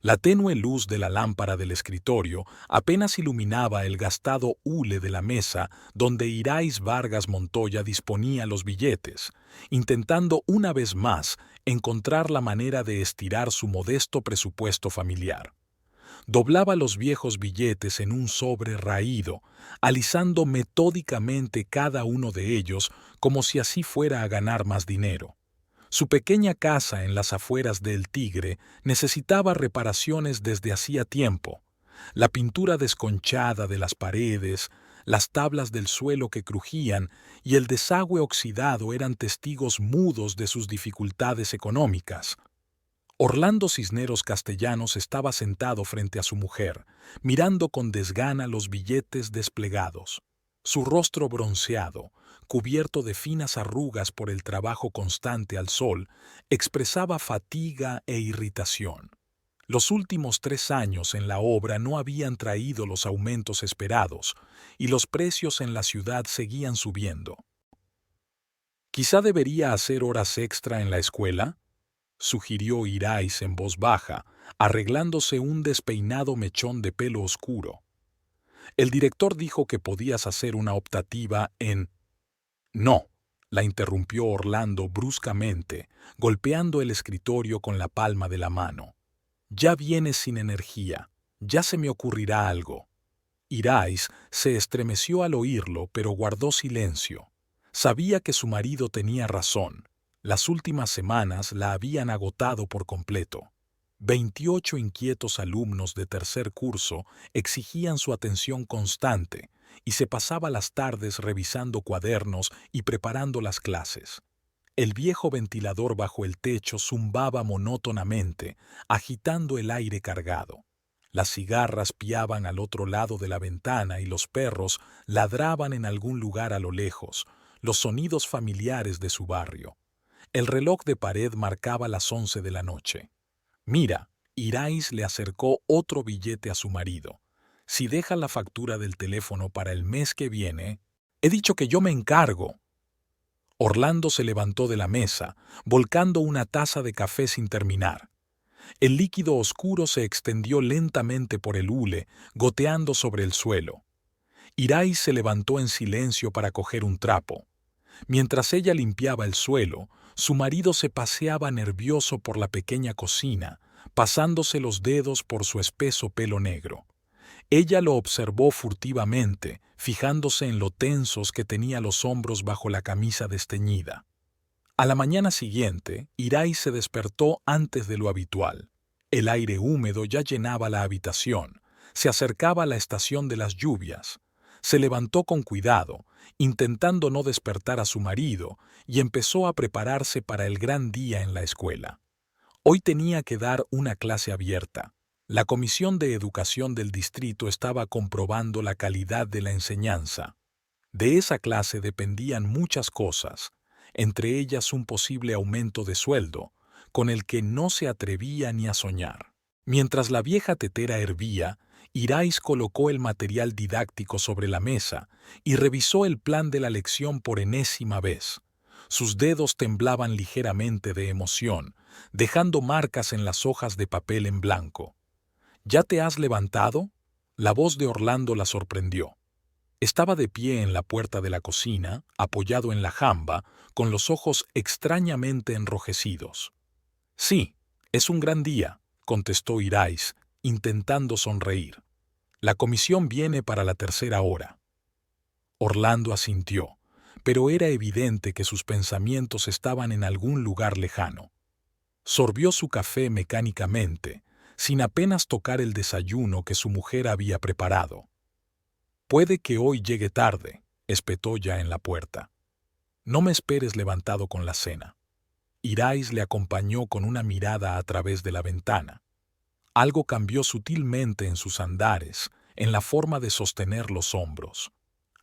La tenue luz de la lámpara del escritorio apenas iluminaba el gastado hule de la mesa donde Irais Vargas Montoya disponía los billetes, intentando una vez más encontrar la manera de estirar su modesto presupuesto familiar. Doblaba los viejos billetes en un sobre raído, alisando metódicamente cada uno de ellos como si así fuera a ganar más dinero. Su pequeña casa en las afueras de El Tigre necesitaba reparaciones desde hacía tiempo. La pintura desconchada de las paredes, las tablas del suelo que crujían y el desagüe oxidado eran testigos mudos de sus dificultades económicas. Orlando Cisneros Castellanos estaba sentado frente a su mujer, mirando con desgana los billetes desplegados. Su rostro bronceado, cubierto de finas arrugas por el trabajo constante al sol, expresaba fatiga e irritación. Los últimos 3 años en la obra no habían traído los aumentos esperados, y los precios en la ciudad seguían subiendo. «Quizá debería hacer horas extra en la escuela», sugirió Irais en voz baja, arreglándose un despeinado mechón de pelo oscuro. El director dijo que podías hacer una optativa en... «No», la interrumpió Orlando bruscamente, golpeando el escritorio con la palma de la mano. «Ya vienes sin energía, ya se me ocurrirá algo». Irais se estremeció al oírlo, pero guardó silencio. Sabía que su marido tenía razón. Las últimas semanas la habían agotado por completo. 28 inquietos alumnos de tercer curso exigían su atención constante y se pasaba las tardes revisando cuadernos y preparando las clases. El viejo ventilador bajo el techo zumbaba monótonamente, agitando el aire cargado. Las cigarras piaban al otro lado de la ventana y los perros ladraban en algún lugar a lo lejos, los sonidos familiares de su barrio. El reloj de pared marcaba las 11 de la noche. «Mira», Irais le acercó otro billete a su marido. «Si deja la factura del teléfono para el mes que viene...» «He dicho que yo me encargo». Orlando se levantó de la mesa, volcando una taza de café sin terminar. El líquido oscuro se extendió lentamente por el hule, goteando sobre el suelo. Irais se levantó en silencio para coger un trapo. Mientras ella limpiaba el suelo, su marido se paseaba nervioso por la pequeña cocina, pasándose los dedos por su espeso pelo negro. Ella lo observó furtivamente, fijándose en lo tensos que tenía los hombros bajo la camisa desteñida. A la mañana siguiente, Irais se despertó antes de lo habitual. El aire húmedo ya llenaba la habitación. Se acercaba la estación de las lluvias. Se levantó con cuidado, intentando no despertar a su marido, y empezó a prepararse para el gran día en la escuela. Hoy tenía que dar una clase abierta. La Comisión de Educación del distrito estaba comprobando la calidad de la enseñanza. De esa clase dependían muchas cosas, entre ellas un posible aumento de sueldo, con el que no se atrevía ni a soñar. Mientras la vieja tetera hervía, Irais colocó el material didáctico sobre la mesa y revisó el plan de la lección por enésima vez. Sus dedos temblaban ligeramente de emoción, dejando marcas en las hojas de papel en blanco. «¿Ya te has levantado?», la voz de Orlando la sorprendió. Estaba de pie en la puerta de la cocina, apoyado en la jamba, con los ojos extrañamente enrojecidos. «Sí, es un gran día», contestó Irais, intentando sonreír. «La comisión viene para la 3.ª hora». Orlando asintió, pero era evidente que sus pensamientos estaban en algún lugar lejano. Sorbió su café mecánicamente, sin apenas tocar el desayuno que su mujer había preparado. «Puede que hoy llegue tarde», espetó ya en la puerta. «No me esperes levantado con la cena». Irais le acompañó con una mirada a través de la ventana. Algo cambió sutilmente en sus andares, en la forma de sostener los hombros.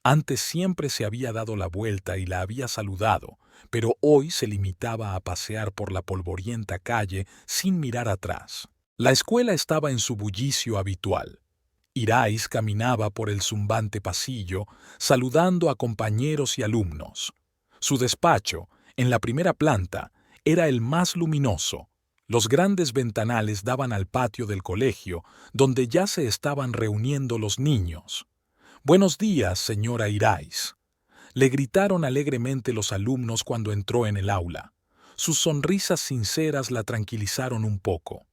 Antes siempre se había dado la vuelta y la había saludado, pero hoy se limitaba a pasear por la polvorienta calle sin mirar atrás. La escuela estaba en su bullicio habitual. Irais caminaba por el zumbante pasillo, saludando a compañeros y alumnos. Su despacho, en la primera planta, era el más luminoso. Los grandes ventanales daban al patio del colegio, donde ya se estaban reuniendo los niños. «Buenos días, señora Irais», le gritaron alegremente los alumnos cuando entró en el aula. Sus sonrisas sinceras la tranquilizaron un poco.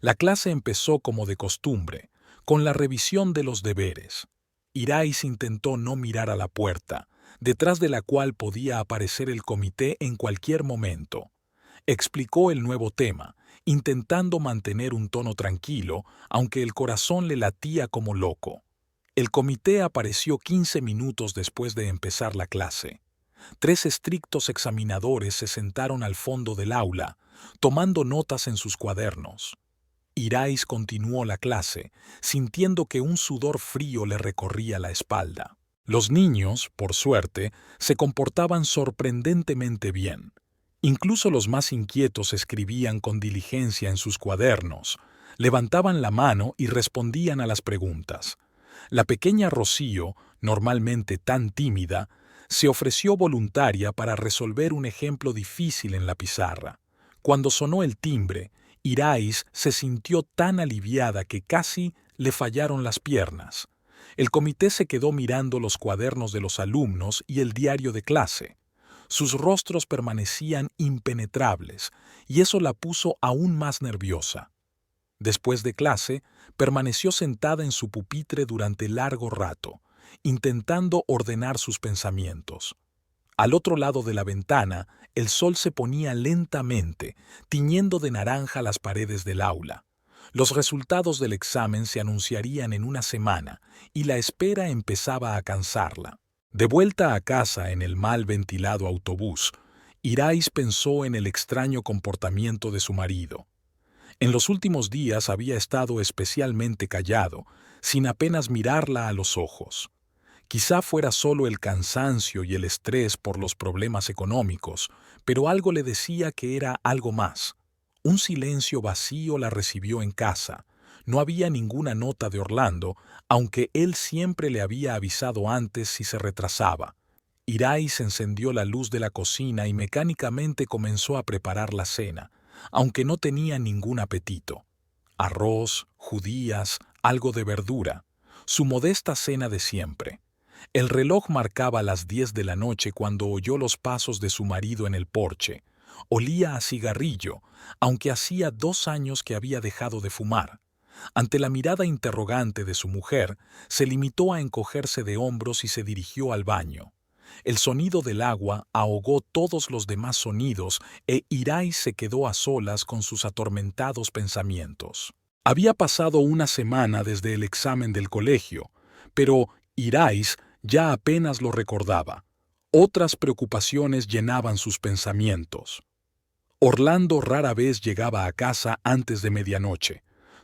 La clase empezó como de costumbre, con la revisión de los deberes. Irais intentó no mirar a la puerta, detrás de la cual podía aparecer el comité en cualquier momento. Explicó el nuevo tema, intentando mantener un tono tranquilo, aunque el corazón le latía como loco. El comité apareció 15 minutos después de empezar la clase. 3 estrictos examinadores se sentaron al fondo del aula, tomando notas en sus cuadernos. Irais continuó la clase, sintiendo que un sudor frío le recorría la espalda. Los niños, por suerte, se comportaban sorprendentemente bien. Incluso los más inquietos escribían con diligencia en sus cuadernos, levantaban la mano y respondían a las preguntas. La pequeña Rocío, normalmente tan tímida, se ofreció voluntaria para resolver un ejemplo difícil en la pizarra. Cuando sonó el timbre, Irais se sintió tan aliviada que casi le fallaron las piernas. El comité se quedó mirando los cuadernos de los alumnos y el diario de clase. Sus rostros permanecían impenetrables, y eso la puso aún más nerviosa. Después de clase, permaneció sentada en su pupitre durante largo rato, intentando ordenar sus pensamientos. Al otro lado de la ventana, el sol se ponía lentamente, tiñendo de naranja las paredes del aula. Los resultados del examen se anunciarían en una semana, y la espera empezaba a cansarla. De vuelta a casa en el mal ventilado autobús, Irais pensó en el extraño comportamiento de su marido. En los últimos días había estado especialmente callado, sin apenas mirarla a los ojos. Quizá fuera solo el cansancio y el estrés por los problemas económicos, pero algo le decía que era algo más. Un silencio vacío la recibió en casa. No había ninguna nota de Orlando, aunque él siempre le había avisado antes si se retrasaba. Irais encendió la luz de la cocina y mecánicamente comenzó a preparar la cena, aunque no tenía ningún apetito. Arroz, judías, algo de verdura. Su modesta cena de siempre. El reloj marcaba las 10 de la noche cuando oyó los pasos de su marido en el porche. Olía a cigarrillo, aunque hacía 2 años que había dejado de fumar. Ante la mirada interrogante de su mujer, se limitó a encogerse de hombros y se dirigió al baño. El sonido del agua ahogó todos los demás sonidos e Irais se quedó a solas con sus atormentados pensamientos. Había pasado una semana desde el examen del colegio, pero Irais ya apenas lo recordaba. Otras preocupaciones llenaban sus pensamientos. Orlando rara vez llegaba a casa antes de medianoche.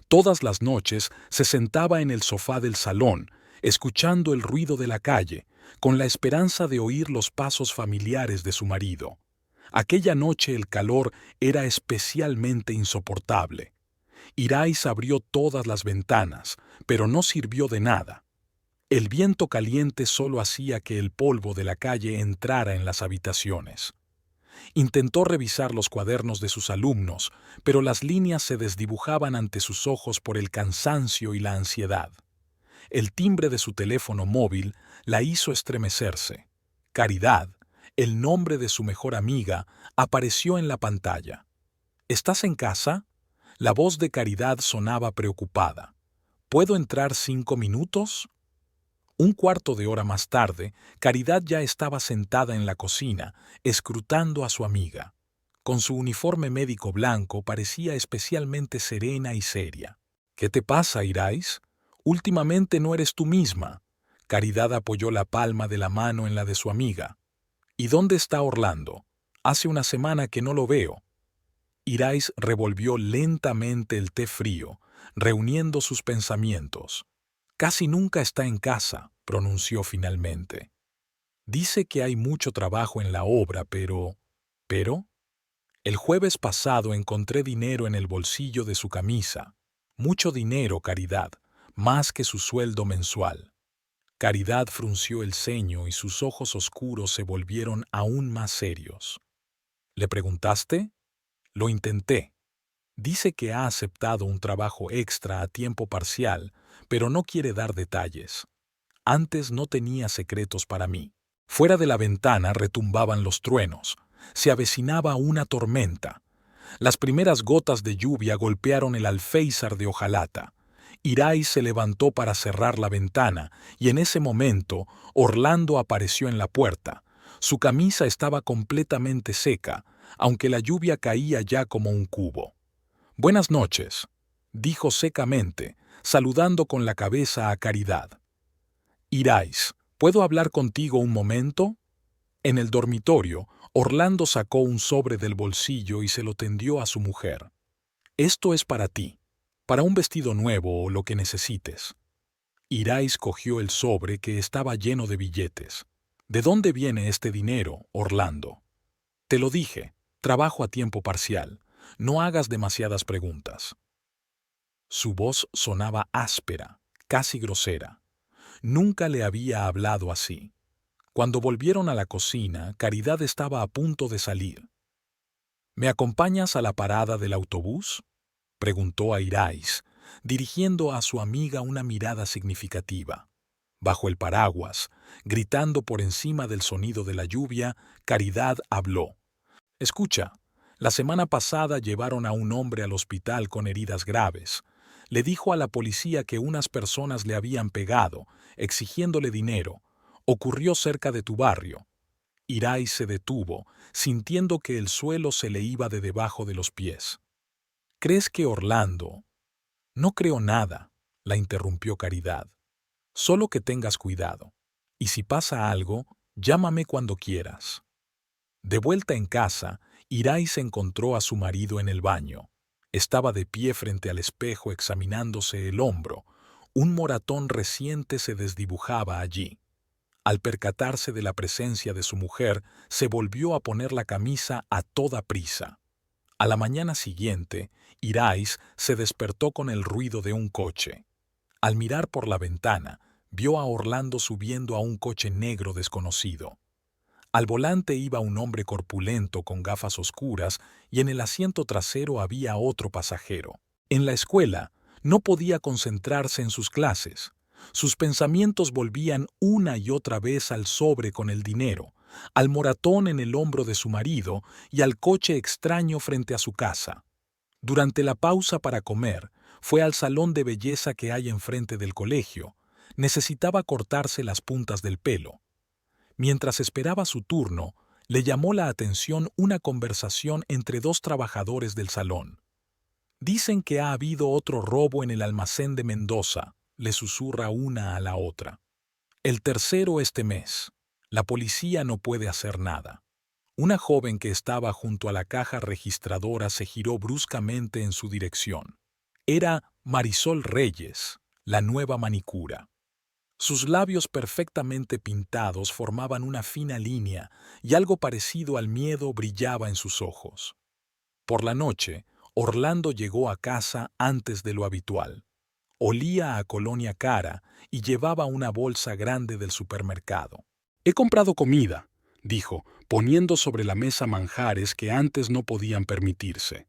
Todas las noches se sentaba en el sofá del salón, escuchando el ruido de la calle, con la esperanza de oír los pasos familiares de su marido. Aquella noche el calor era especialmente insoportable. Irais abrió todas las ventanas, pero no sirvió de nada. El viento caliente solo hacía que el polvo de la calle entrara en las habitaciones. Intentó revisar los cuadernos de sus alumnos, pero las líneas se desdibujaban ante sus ojos por el cansancio y la ansiedad. El timbre de su teléfono móvil la hizo estremecerse. Caridad, el nombre de su mejor amiga, apareció en la pantalla. ¿Estás en casa? La voz de Caridad sonaba preocupada. ¿Puedo entrar 5 minutos? Un cuarto de hora más tarde, Caridad ya estaba sentada en la cocina, escrutando a su amiga. Con su uniforme médico blanco parecía especialmente serena y seria. ¿Qué te pasa, Irais? Últimamente no eres tú misma. Caridad apoyó la palma de la mano en la de su amiga. ¿Y dónde está Orlando? Hace una semana que no lo veo. Irais revolvió lentamente el té frío, reuniendo sus pensamientos. Casi nunca está en casa, pronunció finalmente. Dice que hay mucho trabajo en la obra, pero... ¿Pero? El jueves pasado encontré dinero en el bolsillo de su camisa. Mucho dinero, Caridad, más que su sueldo mensual. Caridad frunció el ceño y sus ojos oscuros se volvieron aún más serios. ¿Le preguntaste? Lo intenté. Dice que ha aceptado un trabajo extra a tiempo parcial, pero no quiere dar detalles. Antes no tenía secretos para mí. Fuera de la ventana retumbaban los truenos. Se avecinaba una tormenta. Las primeras gotas de lluvia golpearon el alféizar de hojalata. Irai se levantó para cerrar la ventana, y en ese momento Orlando apareció en la puerta. Su camisa estaba completamente seca, aunque la lluvia caía ya como un cubo. «Buenas noches», dijo secamente, saludando con la cabeza a Caridad. «Irais, ¿puedo hablar contigo un momento?» En el dormitorio, Orlando sacó un sobre del bolsillo y se lo tendió a su mujer. «Esto es para ti, para un vestido nuevo o lo que necesites». Irais cogió el sobre que estaba lleno de billetes. «¿De dónde viene este dinero, Orlando?» «Te lo dije, trabajo a tiempo parcial. No hagas demasiadas preguntas». Su voz sonaba áspera, casi grosera. Nunca le había hablado así. Cuando volvieron a la cocina, Caridad estaba a punto de salir. «¿Me acompañas a la parada del autobús?», preguntó a Irais, dirigiendo a su amiga una mirada significativa. Bajo el paraguas, gritando por encima del sonido de la lluvia, Caridad habló. «Escucha, la semana pasada llevaron a un hombre al hospital con heridas graves. Le dijo a la policía que unas personas le habían pegado, exigiéndole dinero. Ocurrió cerca de tu barrio». Irais se detuvo, sintiendo que el suelo se le iba de debajo de los pies. «¿Crees que Orlando...?» «No creo nada», la interrumpió Caridad. «Solo que tengas cuidado. Y si pasa algo, llámame cuando quieras». De vuelta en casa, Irais encontró a su marido en el baño. Estaba de pie frente al espejo examinándose el hombro. Un moratón reciente se desdibujaba allí. Al percatarse de la presencia de su mujer, se volvió a poner la camisa a toda prisa. A la mañana siguiente, Irais se despertó con el ruido de un coche. Al mirar por la ventana, vio a Orlando subiendo a un coche negro desconocido. Al volante iba un hombre corpulento con gafas oscuras y en el asiento trasero había otro pasajero. En la escuela, no podía concentrarse en sus clases. Sus pensamientos volvían una y otra vez al sobre con el dinero, al moratón en el hombro de su marido y al coche extraño frente a su casa. Durante la pausa para comer, fue al salón de belleza que hay enfrente del colegio. Necesitaba cortarse las puntas del pelo. Mientras esperaba su turno, le llamó la atención una conversación entre dos trabajadores del salón. «Dicen que ha habido otro robo en el almacén de Mendoza», le susurra una a la otra. «El tercero este mes. La policía no puede hacer nada». Una joven que estaba junto a la caja registradora se giró bruscamente en su dirección. Era Marisol Reyes, la nueva manicura. Sus labios perfectamente pintados formaban una fina línea y algo parecido al miedo brillaba en sus ojos. Por la noche, Orlando llegó a casa antes de lo habitual. Olía a colonia cara y llevaba una bolsa grande del supermercado. «He comprado comida», dijo, poniendo sobre la mesa manjares que antes no podían permitirse.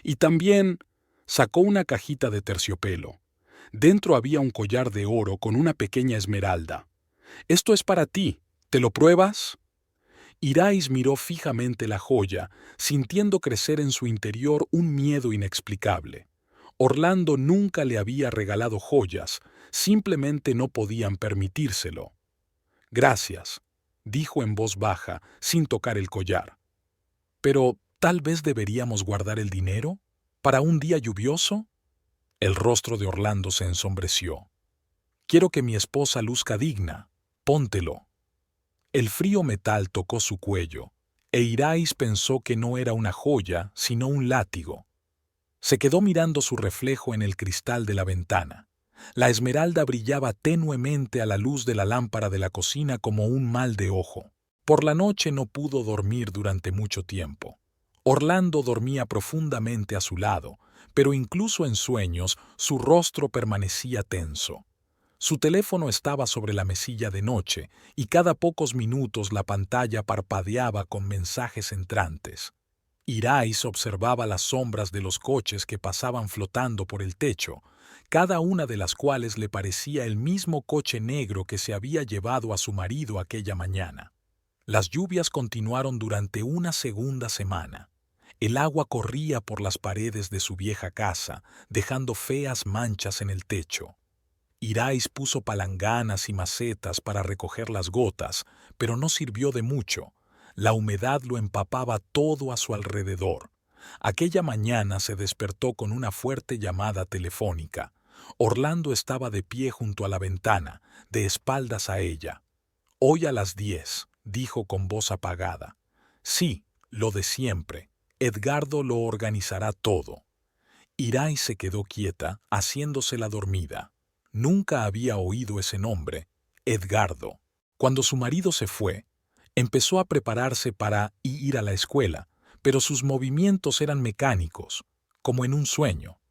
«Y también...» sacó una cajita de terciopelo. Dentro había un collar de oro con una pequeña esmeralda. «Esto es para ti. ¿Te lo pruebas?» Irais miró fijamente la joya, sintiendo crecer en su interior un miedo inexplicable. Orlando nunca le había regalado joyas, simplemente no podían permitírselo. «Gracias», dijo en voz baja, sin tocar el collar. «Pero tal vez deberíamos guardar el dinero para un día lluvioso». El rostro de Orlando se ensombreció. «Quiero que mi esposa luzca digna. Póntelo». El frío metal tocó su cuello, e Irais pensó que no era una joya, sino un látigo. Se quedó mirando su reflejo en el cristal de la ventana. La esmeralda brillaba tenuemente a la luz de la lámpara de la cocina como un mal de ojo. Por la noche no pudo dormir durante mucho tiempo. Orlando dormía profundamente a su lado, pero incluso en sueños su rostro permanecía tenso. Su teléfono estaba sobre la mesilla de noche y cada pocos minutos la pantalla parpadeaba con mensajes entrantes. Irais observaba las sombras de los coches que pasaban flotando por el techo, cada una de las cuales le parecía el mismo coche negro que se había llevado a su marido aquella mañana. Las lluvias continuaron durante una segunda semana. El agua corría por las paredes de su vieja casa, dejando feas manchas en el techo. Irais puso palanganas y macetas para recoger las gotas, pero no sirvió de mucho. La humedad lo empapaba todo a su alrededor. Aquella mañana se despertó con una fuerte llamada telefónica. Orlando estaba de pie junto a la ventana, de espaldas a ella. «Hoy a las 10», dijo con voz apagada. «Sí, lo de siempre. Edgardo lo organizará todo». Irais se quedó quieta, haciéndose la dormida. Nunca había oído ese nombre, Edgardo. Cuando su marido se fue, empezó a prepararse para ir a la escuela, pero sus movimientos eran mecánicos, como en un sueño.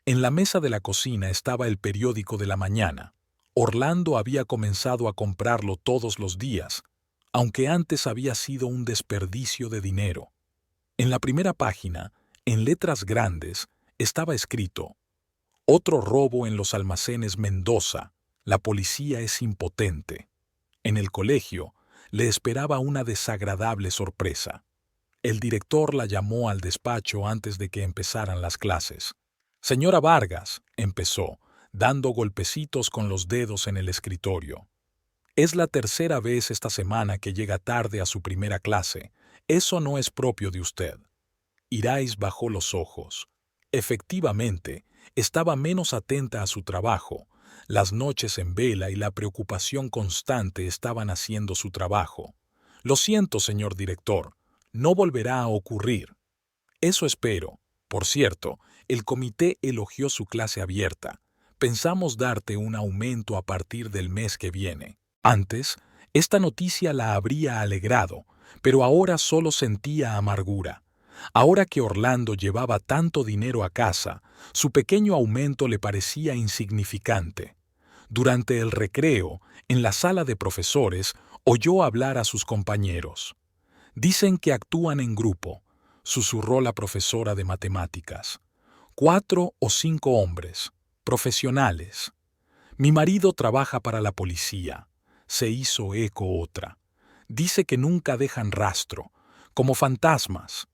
En la mesa de la cocina estaba el periódico de la mañana. Orlando había comenzado a comprarlo todos los días, aunque antes había sido un desperdicio de dinero. En la primera página, en letras grandes, estaba escrito: «Otro robo en los almacenes Mendoza. La policía es impotente». En el colegio, le esperaba una desagradable sorpresa. El director la llamó al despacho antes de que empezaran las clases. «Señora Vargas», empezó, dando golpecitos con los dedos en el escritorio. «Es la tercera vez esta semana que llega tarde a su primera clase. Eso no es propio de usted». Irais bajó los ojos. Efectivamente, estaba menos atenta a su trabajo. Las noches en vela y la preocupación constante estaban haciendo su trabajo. «Lo siento, señor director. No volverá a ocurrir». «Eso espero. Por cierto, el comité elogió su clase abierta. Pensamos darte un aumento a partir del mes que viene». Antes, esta noticia la habría alegrado, pero ahora solo sentía amargura. Ahora que Orlando llevaba tanto dinero a casa, su pequeño aumento le parecía insignificante. Durante el recreo, en la sala de profesores, oyó hablar a sus compañeros. «Dicen que actúan en grupo», susurró la profesora de matemáticas. «4 o 5 hombres, profesionales. Mi marido trabaja para la policía», se hizo eco otra. «Dice que nunca dejan rastro, como fantasmas».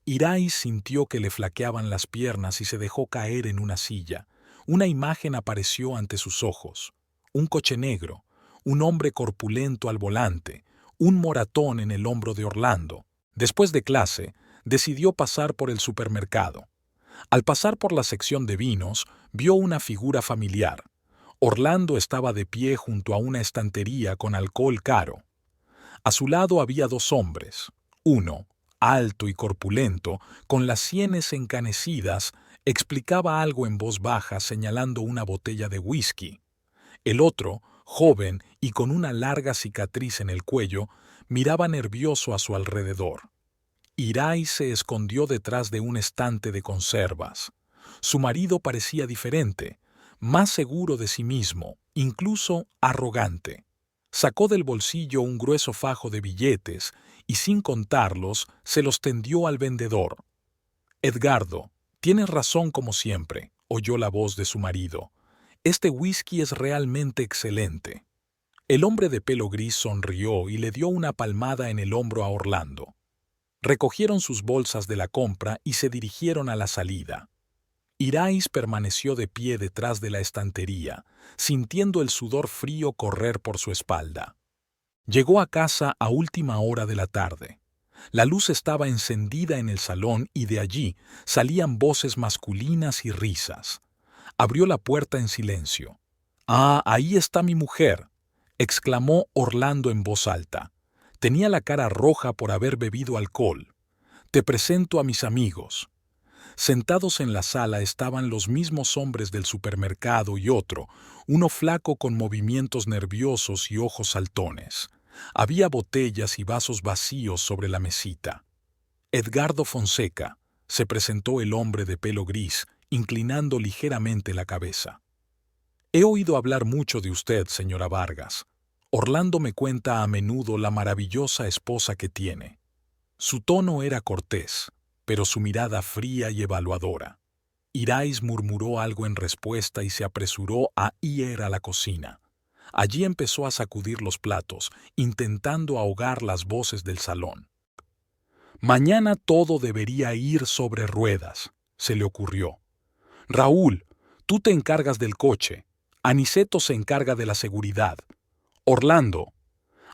Irais sintió que le flaqueaban las piernas y se dejó caer en una silla. Una imagen apareció ante sus ojos. Un coche negro, un hombre corpulento al volante, un moratón en el hombro de Orlando. Después de clase, decidió pasar por el supermercado. Al pasar por la sección de vinos, vio una figura familiar. Orlando estaba de pie junto a una estantería con alcohol caro. A su lado había 2 hombres. Uno, alto y corpulento, con las sienes encanecidas, explicaba algo en voz baja señalando una botella de whisky. El otro, joven y con una larga cicatriz en el cuello, miraba nervioso a su alrededor. Irais se escondió detrás de un estante de conservas. Su marido parecía diferente, más seguro de sí mismo, incluso arrogante. Sacó del bolsillo un grueso fajo de billetes y, sin contarlos, se los tendió al vendedor. «Edgardo, tienes razón como siempre», oyó la voz de su marido. «Este whisky es realmente excelente». El hombre de pelo gris sonrió y le dio una palmada en el hombro a Orlando. Recogieron sus bolsas de la compra y se dirigieron a la salida. Irais permaneció de pie detrás de la estantería, sintiendo el sudor frío correr por su espalda. Llegó a casa a última hora de la tarde. La luz estaba encendida en el salón y de allí salían voces masculinas y risas. Abrió la puerta en silencio. «Ah, ahí está mi mujer», exclamó Orlando en voz alta. Tenía la cara roja por haber bebido alcohol. «Te presento a mis amigos». Sentados en la sala estaban los mismos hombres del supermercado y otro, uno flaco con movimientos nerviosos y ojos saltones. Había botellas y vasos vacíos sobre la mesita. «Edgardo Fonseca», se presentó el hombre de pelo gris, inclinando ligeramente la cabeza. «He oído hablar mucho de usted, señora Vargas. Orlando me cuenta a menudo la maravillosa esposa que tiene». Su tono era cortés, pero su mirada fría y evaluadora. Irais murmuró algo en respuesta y se apresuró a ir a la cocina. Allí empezó a sacudir los platos, intentando ahogar las voces del salón. Mañana todo debería ir sobre ruedas, se le ocurrió. Raúl, tú te encargas del coche. Aniceto se encarga de la seguridad. Orlando.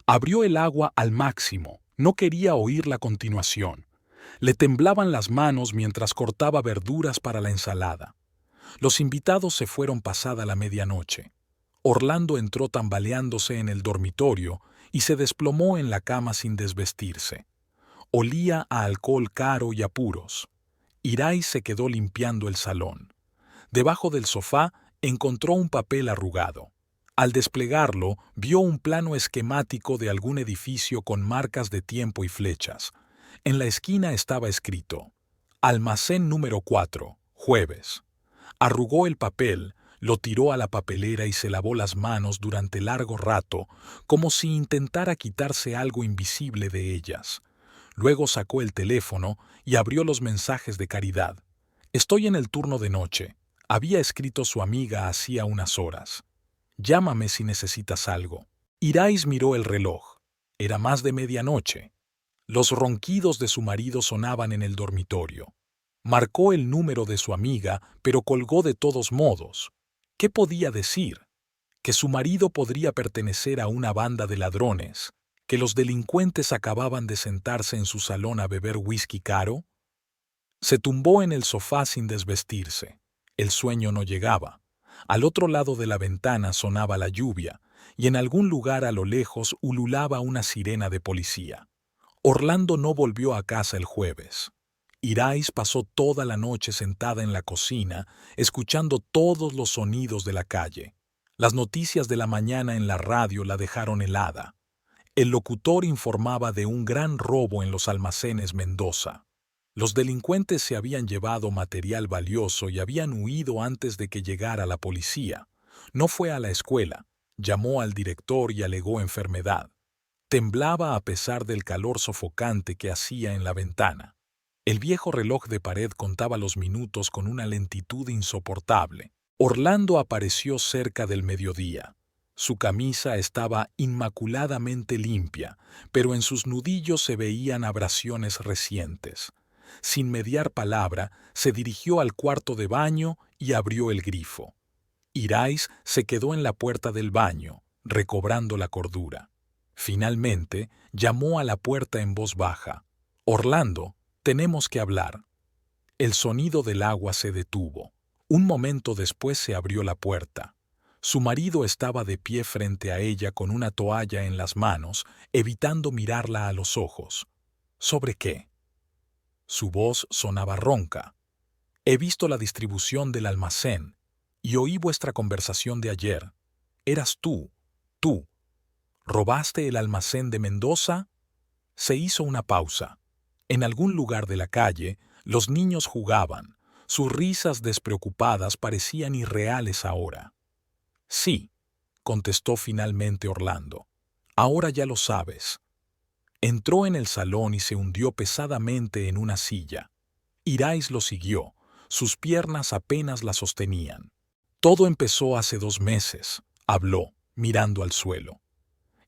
Abrió el agua al máximo. No quería oír la continuación. Le temblaban las manos mientras cortaba verduras para la ensalada. Los invitados se fueron pasada la medianoche. Orlando entró tambaleándose en el dormitorio y se desplomó en la cama sin desvestirse. Olía a alcohol caro y apuros. Irais se quedó limpiando el salón. Debajo del sofá encontró un papel arrugado. Al desplegarlo, vio un plano esquemático de algún edificio con marcas de tiempo y flechas. En la esquina estaba escrito: Almacén número 4, jueves. Arrugó el papel, lo tiró a la papelera y se lavó las manos durante largo rato, como si intentara quitarse algo invisible de ellas. Luego sacó el teléfono y abrió los mensajes de Caridad. Estoy en el turno de noche. Había escrito su amiga hacía unas horas. Llámame si necesitas algo. Irais miró el reloj. Era más de medianoche. Los ronquidos de su marido sonaban en el dormitorio. Marcó el número de su amiga, pero colgó de todos modos. ¿Qué podía decir? Que su marido podría pertenecer a una banda de ladrones, que los delincuentes acababan de sentarse en su salón a beber whisky caro. Se tumbó en el sofá sin desvestirse. El sueño no llegaba. Al otro lado de la ventana sonaba la lluvia, y en algún lugar a lo lejos ululaba una sirena de policía. Orlando no volvió a casa el jueves. Irais pasó toda la noche sentada en la cocina, escuchando todos los sonidos de la calle. Las noticias de la mañana en la radio la dejaron helada. El locutor informaba de un gran robo en los almacenes Mendoza. Los delincuentes se habían llevado material valioso y habían huido antes de que llegara la policía. No fue a la escuela, llamó al director y alegó enfermedad. Temblaba a pesar del calor sofocante que hacía en la ventana. El viejo reloj de pared contaba los minutos con una lentitud insoportable. Orlando apareció cerca del mediodía. Su camisa estaba inmaculadamente limpia, pero en sus nudillos se veían abrasiones recientes. Sin mediar palabra, se dirigió al cuarto de baño y abrió el grifo. Irais se quedó en la puerta del baño, recobrando la cordura. Finalmente, llamó a la puerta en voz baja. «Orlando, tenemos que hablar». El sonido del agua se detuvo. Un momento después se abrió la puerta. Su marido estaba de pie frente a ella con una toalla en las manos, evitando mirarla a los ojos. ¿Sobre qué? Su voz sonaba ronca. He visto la distribución del almacén y oí vuestra conversación de ayer. Eras tú. ¿Robaste el almacén de Mendoza? Se hizo una pausa. En algún lugar de la calle, los niños jugaban. Sus risas despreocupadas parecían irreales ahora. Sí, contestó finalmente Orlando. Ahora ya lo sabes. Entró en el salón y se hundió pesadamente en una silla. Irais lo siguió. Sus piernas apenas la sostenían. Todo empezó hace 2 meses, habló, mirando al suelo.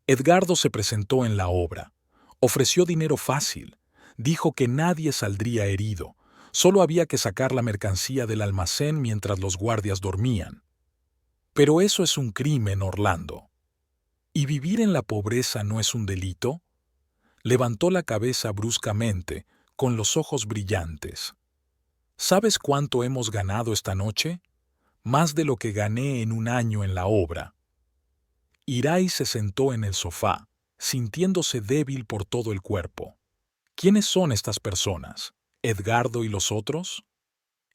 Edgardo se presentó en la obra. Ofreció dinero fácil. Dijo que nadie saldría herido. Solo había que sacar la mercancía del almacén mientras los guardias dormían. Pero eso es un crimen, Orlando. ¿Y vivir en la pobreza no es un delito? Levantó la cabeza bruscamente, con los ojos brillantes. ¿Sabes cuánto hemos ganado esta noche? Más de lo que gané en un año en la obra. Irais se sentó en el sofá, sintiéndose débil por todo el cuerpo. ¿Quiénes son estas personas? ¿Edgardo y los otros?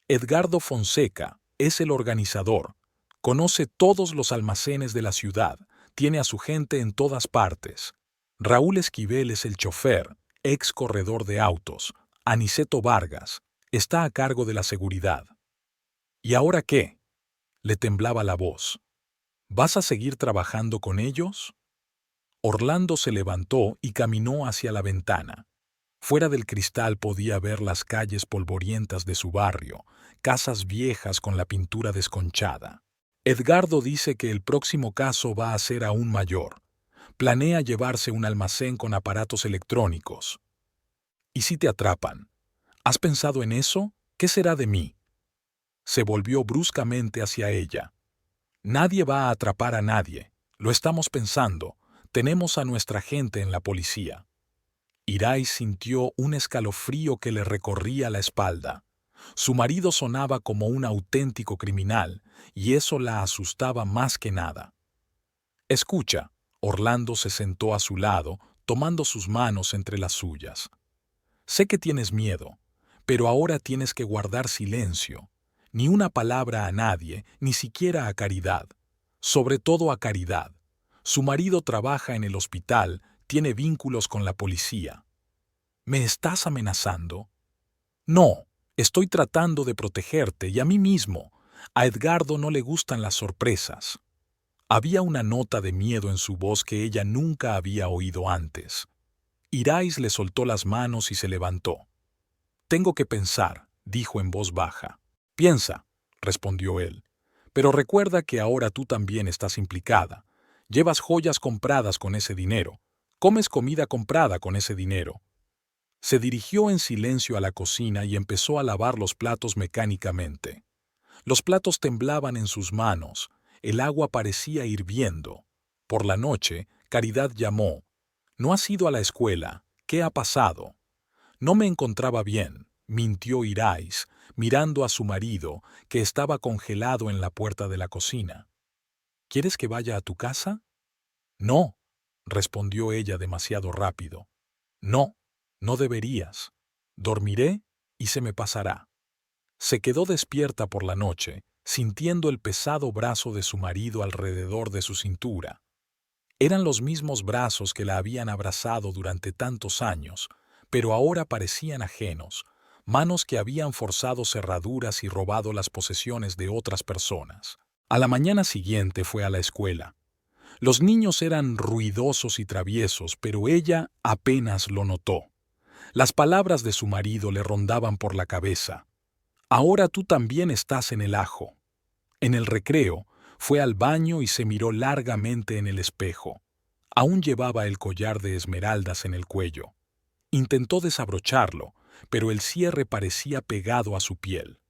Edgardo Fonseca es el organizador. Conoce todos los almacenes de la ciudad, tiene a su gente en todas partes. Raúl Esquivel es el chofer, ex corredor de autos. Aniceto Vargas está a cargo de la seguridad. ¿Y ahora qué? Le temblaba la voz. ¿Vas a seguir trabajando con ellos? Orlando se levantó y caminó hacia la ventana. Fuera del cristal podía ver las calles polvorientas de su barrio, casas viejas con la pintura desconchada. Edgardo dice que el próximo caso va a ser aún mayor. Planea llevarse un almacén con aparatos electrónicos. ¿Y si te atrapan? ¿Has pensado en eso? ¿Qué será de mí? Se volvió bruscamente hacia ella. Nadie va a atrapar a nadie. Lo estamos pensando. Tenemos a nuestra gente en la policía. Irais sintió un escalofrío que le recorría la espalda. Su marido sonaba como un auténtico criminal, y eso la asustaba más que nada. Escucha, Orlando se sentó a su lado, tomando sus manos entre las suyas. Sé que tienes miedo, pero ahora tienes que guardar silencio. Ni una palabra a nadie, ni siquiera a Caridad. Sobre todo a Caridad. Su marido trabaja en el hospital, tiene vínculos con la policía. ¿Me estás amenazando? No, estoy tratando de protegerte y a mí mismo. A Edgardo no le gustan las sorpresas. Había una nota de miedo en su voz que ella nunca había oído antes. Irais le soltó las manos y se levantó. Tengo que pensar, dijo en voz baja. Piensa, respondió él. Pero recuerda que ahora tú también estás implicada. Llevas joyas compradas con ese dinero. Comes comida comprada con ese dinero. Se dirigió en silencio a la cocina y empezó a lavar los platos mecánicamente. Los platos temblaban en sus manos. El agua parecía hirviendo. Por la noche, Caridad llamó. «¿No has ido a la escuela? ¿Qué ha pasado?» «No me encontraba bien», mintió Irais, mirando a su marido, que estaba congelado en la puerta de la cocina. «¿Quieres que vaya a tu casa?» «No», respondió ella demasiado rápido. «No, no deberías. Dormiré y se me pasará». Se quedó despierta por la noche, sintiendo el pesado brazo de su marido alrededor de su cintura. Eran los mismos brazos que la habían abrazado durante tantos años, pero ahora parecían ajenos, manos que habían forzado cerraduras y robado las posesiones de otras personas. A la mañana siguiente fue a la escuela. Los niños eran ruidosos y traviesos, pero ella apenas lo notó. Las palabras de su marido le rondaban por la cabeza. «Ahora tú también estás en el ajo». En el recreo, fue al baño y se miró largamente en el espejo. Aún llevaba el collar de esmeraldas en el cuello. Intentó desabrocharlo, pero el cierre parecía pegado a su piel.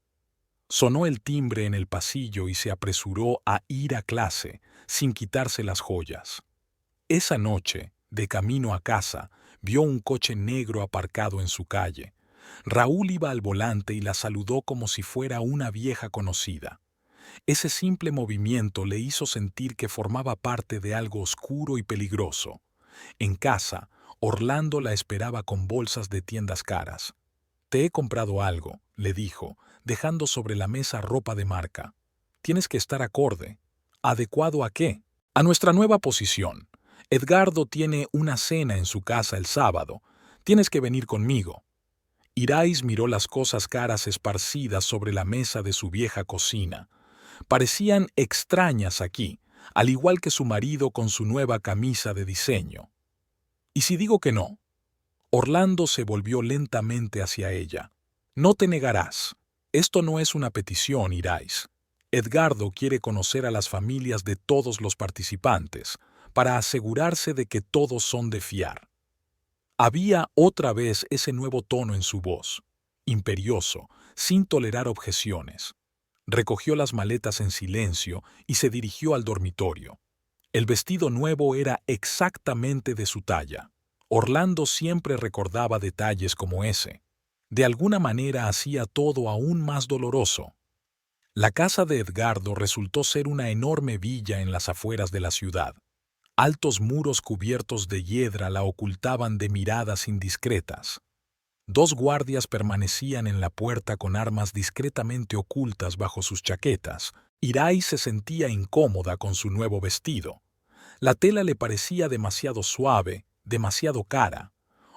Sonó el timbre en el pasillo y se apresuró a ir a clase, sin quitarse las joyas. Esa noche, de camino a casa, vio un coche negro aparcado en su calle. Raúl iba al volante y la saludó como si fuera una vieja conocida. Ese simple movimiento le hizo sentir que formaba parte de algo oscuro y peligroso. En casa, Orlando la esperaba con bolsas de tiendas caras. «Te he comprado algo», le dijo, dejando sobre la mesa ropa de marca. «Tienes que estar acorde». «¿Adecuado a qué?» «A nuestra nueva posición. Edgardo tiene una cena en su casa el sábado. Tienes que venir conmigo». Irais miró las cosas caras esparcidas sobre la mesa de su vieja cocina. Parecían extrañas aquí, al igual que su marido con su nueva camisa de diseño. ¿Y si digo que no? Orlando se volvió lentamente hacia ella. «No te negarás. Esto no es una petición, Irais. Edgardo quiere conocer a las familias de todos los participantes, para asegurarse de que todos son de fiar». Había otra vez ese nuevo tono en su voz, imperioso, sin tolerar objeciones. Recogió las maletas en silencio y se dirigió al dormitorio. El vestido nuevo era exactamente de su talla. Orlando siempre recordaba detalles como ese. De alguna manera hacía todo aún más doloroso. La casa de Edgardo resultó ser una enorme villa en las afueras de la ciudad. Altos muros cubiertos de hiedra la ocultaban de miradas indiscretas. 2 guardias permanecían en la puerta con armas discretamente ocultas bajo sus chaquetas. Irais se sentía incómoda con su nuevo vestido. La tela le parecía demasiado suave, demasiado cara.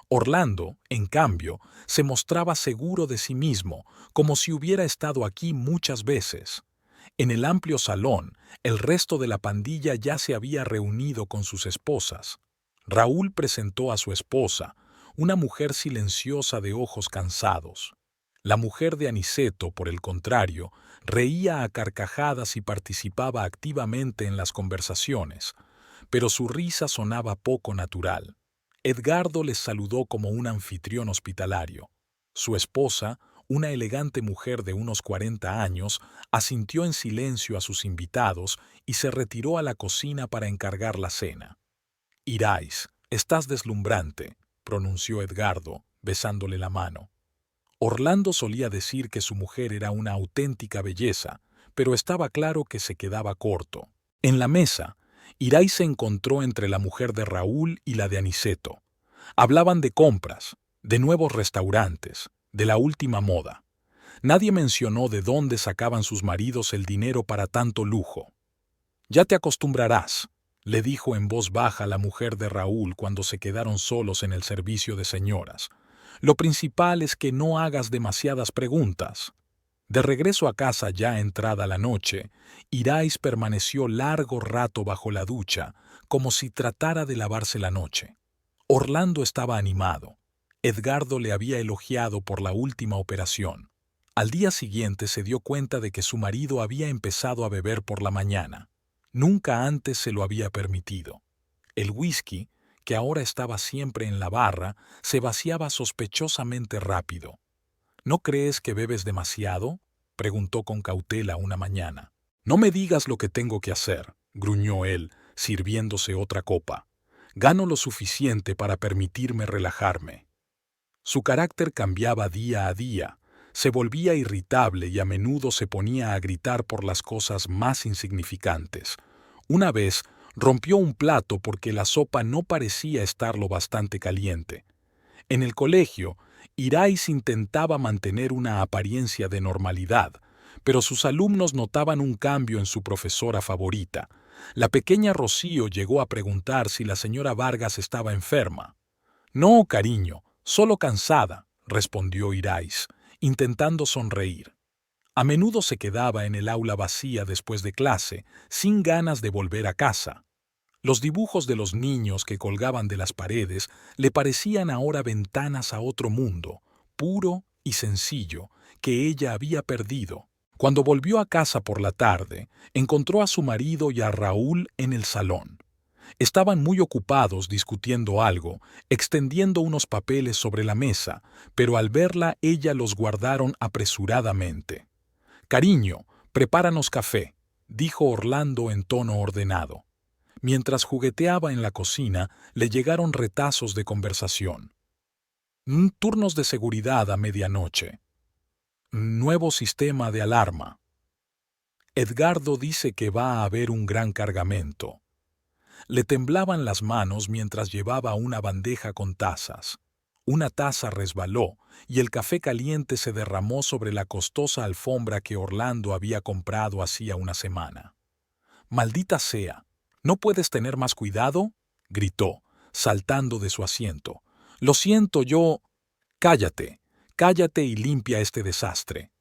Orlando, en cambio, se mostraba seguro de sí mismo, como si hubiera estado aquí muchas veces. En el amplio salón, el resto de la pandilla ya se había reunido con sus esposas. Raúl presentó a su esposa, una mujer silenciosa de ojos cansados. La mujer de Aniceto, por el contrario, reía a carcajadas y participaba activamente en las conversaciones, pero su risa sonaba poco natural. Edgardo les saludó como un anfitrión hospitalario. Su esposa, una elegante mujer de unos 40 años, asintió en silencio a sus invitados y se retiró a la cocina para encargar la cena. «Irais, estás deslumbrante», pronunció Edgardo, besándole la mano. Orlando solía decir que su mujer era una auténtica belleza, pero estaba claro que se quedaba corto. En la mesa, Irais se encontró entre la mujer de Raúl y la de Aniceto. Hablaban de compras, de nuevos restaurantes, de la última moda. Nadie mencionó de dónde sacaban sus maridos el dinero para tanto lujo. «Ya te acostumbrarás», le dijo en voz baja la mujer de Raúl cuando se quedaron solos en el servicio de señoras. «Lo principal es que no hagas demasiadas preguntas». De regreso a casa ya entrada la noche, Irais permaneció largo rato bajo la ducha, como si tratara de lavarse la noche. Orlando estaba animado. Edgardo le había elogiado por la última operación. Al día siguiente se dio cuenta de que su marido había empezado a beber por la mañana. Nunca antes se lo había permitido. El whisky, que ahora estaba siempre en la barra, se vaciaba sospechosamente rápido. «¿No crees que bebes demasiado?», preguntó con cautela una mañana. «No me digas lo que tengo que hacer», gruñó él, sirviéndose otra copa. «Gano lo suficiente para permitirme relajarme». Su carácter cambiaba día a día, se volvía irritable y a menudo se ponía a gritar por las cosas más insignificantes. Una vez rompió un plato porque la sopa no parecía estar lo bastante caliente. En el colegio, Irais intentaba mantener una apariencia de normalidad, pero sus alumnos notaban un cambio en su profesora favorita. La pequeña Rocío llegó a preguntar si la señora Vargas estaba enferma. «No, cariño, solo cansada», respondió Irais, intentando sonreír. A menudo se quedaba en el aula vacía después de clase, sin ganas de volver a casa. Los dibujos de los niños que colgaban de las paredes le parecían ahora ventanas a otro mundo, puro y sencillo, que ella había perdido. Cuando volvió a casa por la tarde, encontró a su marido y a Raúl en el salón. Estaban muy ocupados discutiendo algo, extendiendo unos papeles sobre la mesa, pero al verla ella los guardaron apresuradamente. «Cariño, prepáranos café», dijo Orlando en tono ordenado. Mientras jugueteaba en la cocina, le llegaron retazos de conversación. Turnos de seguridad a medianoche. Nuevo sistema de alarma. Edgardo dice que va a haber un gran cargamento. Le temblaban las manos mientras llevaba una bandeja con tazas. Una taza resbaló y el café caliente se derramó sobre la costosa alfombra que Orlando había comprado hacía una semana. «Maldita sea, ¿no puedes tener más cuidado?», gritó, saltando de su asiento. «Lo siento, yo...». «Cállate, cállate y limpia este desastre».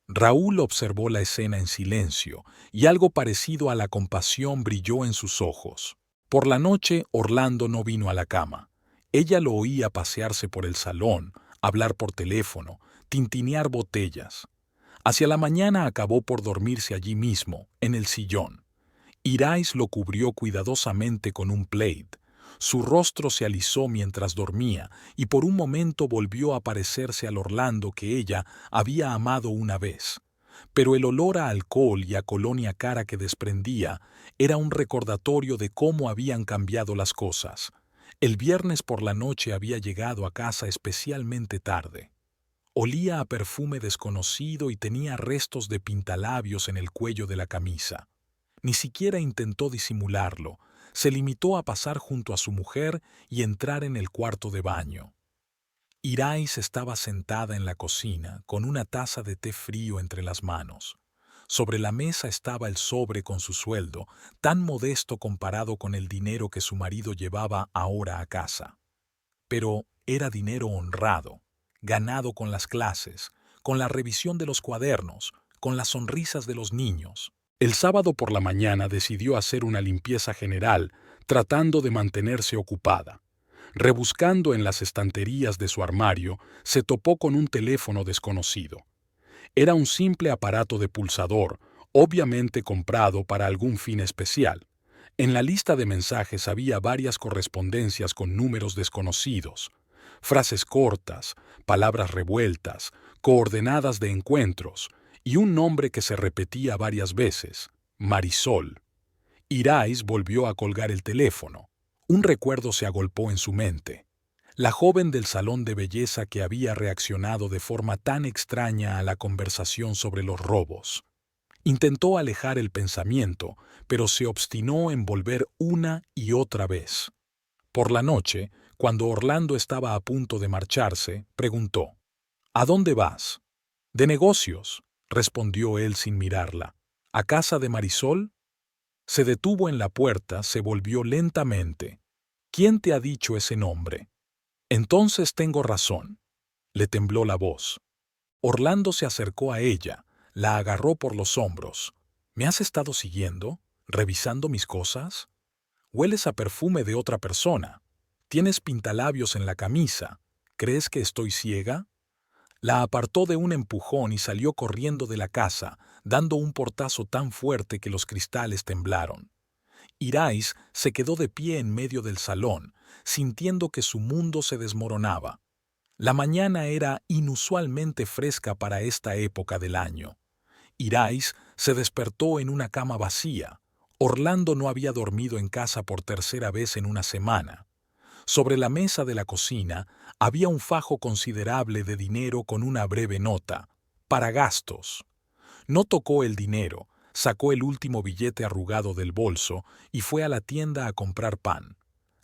Raúl observó la escena en silencio y algo parecido a la compasión brilló en sus ojos. Por la noche, Orlando no vino a la cama. Ella lo oía pasearse por el salón, hablar por teléfono, tintinear botellas. Hacia la mañana acabó por dormirse allí mismo, en el sillón. Irais lo cubrió cuidadosamente con un plaid. Su rostro se alisó mientras dormía y por un momento volvió a parecerse al Orlando que ella había amado una vez. Pero el olor a alcohol y a colonia cara que desprendía era un recordatorio de cómo habían cambiado las cosas. El viernes por la noche había llegado a casa especialmente tarde. Olía a perfume desconocido y tenía restos de pintalabios en el cuello de la camisa. Ni siquiera intentó disimularlo, se limitó a pasar junto a su mujer y entrar en el cuarto de baño. Irais estaba sentada en la cocina con una taza de té frío entre las manos. Sobre la mesa estaba el sobre con su sueldo, tan modesto comparado con el dinero que su marido llevaba ahora a casa. Pero era dinero honrado, ganado con las clases, con la revisión de los cuadernos, con las sonrisas de los niños. El sábado por la mañana decidió hacer una limpieza general, tratando de mantenerse ocupada. Rebuscando en las estanterías de su armario, se topó con un teléfono desconocido. Era un simple aparato de pulsador, obviamente comprado para algún fin especial. En la lista de mensajes había varias correspondencias con números desconocidos, frases cortas, palabras revueltas, coordenadas de encuentros y un nombre que se repetía varias veces: Marisol. Irais volvió a colgar el teléfono. Un recuerdo se agolpó en su mente. La joven del salón de belleza que había reaccionado de forma tan extraña a la conversación sobre los robos. Intentó alejar el pensamiento, pero se obstinó en volver una y otra vez. Por la noche, cuando Orlando estaba a punto de marcharse, preguntó: ¿A dónde vas? De negocios, respondió él sin mirarla. ¿A casa de Marisol? Se detuvo en la puerta, se volvió lentamente. ¿Quién te ha dicho ese nombre? Entonces tengo razón. Le tembló la voz. Orlando se acercó a ella, la agarró por los hombros. ¿Me has estado siguiendo? ¿Revisando mis cosas? Hueles a perfume de otra persona. Tienes pintalabios en la camisa. ¿Crees que estoy ciega? La apartó de un empujón y salió corriendo de la casa, dando un portazo tan fuerte que los cristales temblaron. Irais se quedó de pie en medio del salón, sintiendo que su mundo se desmoronaba. La mañana era inusualmente fresca para esta época del año. Irais se despertó en una cama vacía. Orlando no había dormido en casa por tercera vez en una semana. Sobre la mesa de la cocina había un fajo considerable de dinero con una breve nota: para gastos. No tocó el dinero, sacó el último billete arrugado del bolso y fue a la tienda a comprar pan.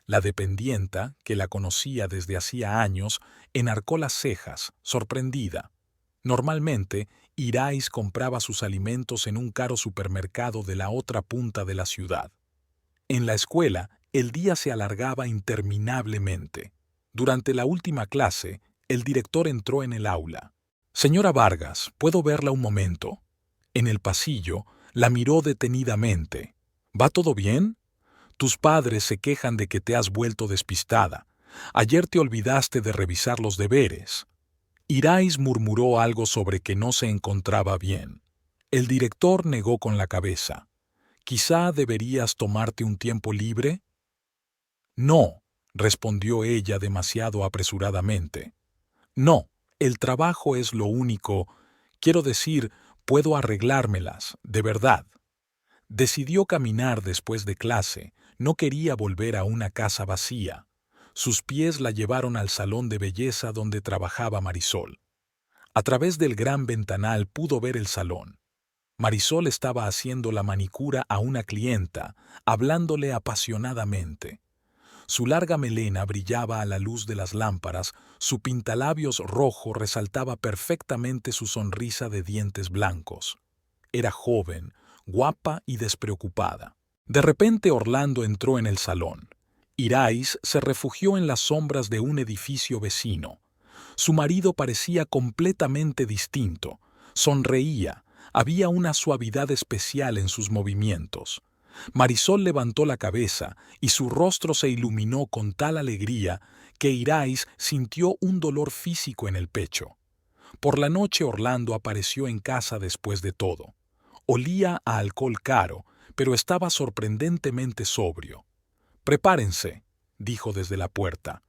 La dependienta, que la conocía desde hacía años, enarcó las cejas, sorprendida. Normalmente, Irais compraba sus alimentos en un caro supermercado de la otra punta de la ciudad. En la escuela, el día se alargaba interminablemente. Durante la última clase, el director entró en el aula. «Señora Vargas, ¿puedo verla un momento?» En el pasillo, la miró detenidamente. «¿Va todo bien? Tus padres se quejan de que te has vuelto despistada. Ayer te olvidaste de revisar los deberes». Irais murmuró algo sobre que no se encontraba bien. El director negó con la cabeza. «¿Quizá deberías tomarte un tiempo libre?» «No», respondió ella demasiado apresuradamente. «No, el trabajo es lo único. Quiero decir, puedo arreglármelas, de verdad». Decidió caminar después de clase. No quería volver a una casa vacía. Sus pies la llevaron al salón de belleza donde trabajaba Marisol. A través del gran ventanal pudo ver el salón. Marisol estaba haciendo la manicura a una clienta, hablándole apasionadamente. Su larga melena brillaba a la luz de las lámparas, su pintalabios rojo resaltaba perfectamente su sonrisa de dientes blancos. Era joven, guapa y despreocupada. De repente Orlando entró en el salón. Irais se refugió en las sombras de un edificio vecino. Su marido parecía completamente distinto. Sonreía. Había una suavidad especial en sus movimientos. Marisol levantó la cabeza y su rostro se iluminó con tal alegría que Irais sintió un dolor físico en el pecho. Por la noche Orlando apareció en casa después de todo. Olía a alcohol caro, pero estaba sorprendentemente sobrio. «Prepárense», dijo desde la puerta.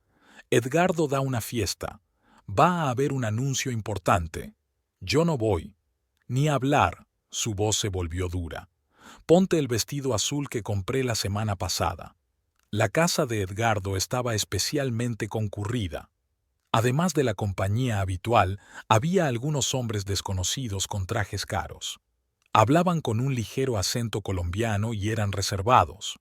«Edgardo da una fiesta. Va a haber un anuncio importante. Yo no voy. Ni hablar». Su voz se volvió dura. «Ponte el vestido azul que compré la semana pasada». La casa de Edgardo estaba especialmente concurrida. Además de la compañía habitual, había algunos hombres desconocidos con trajes caros. Hablaban con un ligero acento colombiano y eran reservados.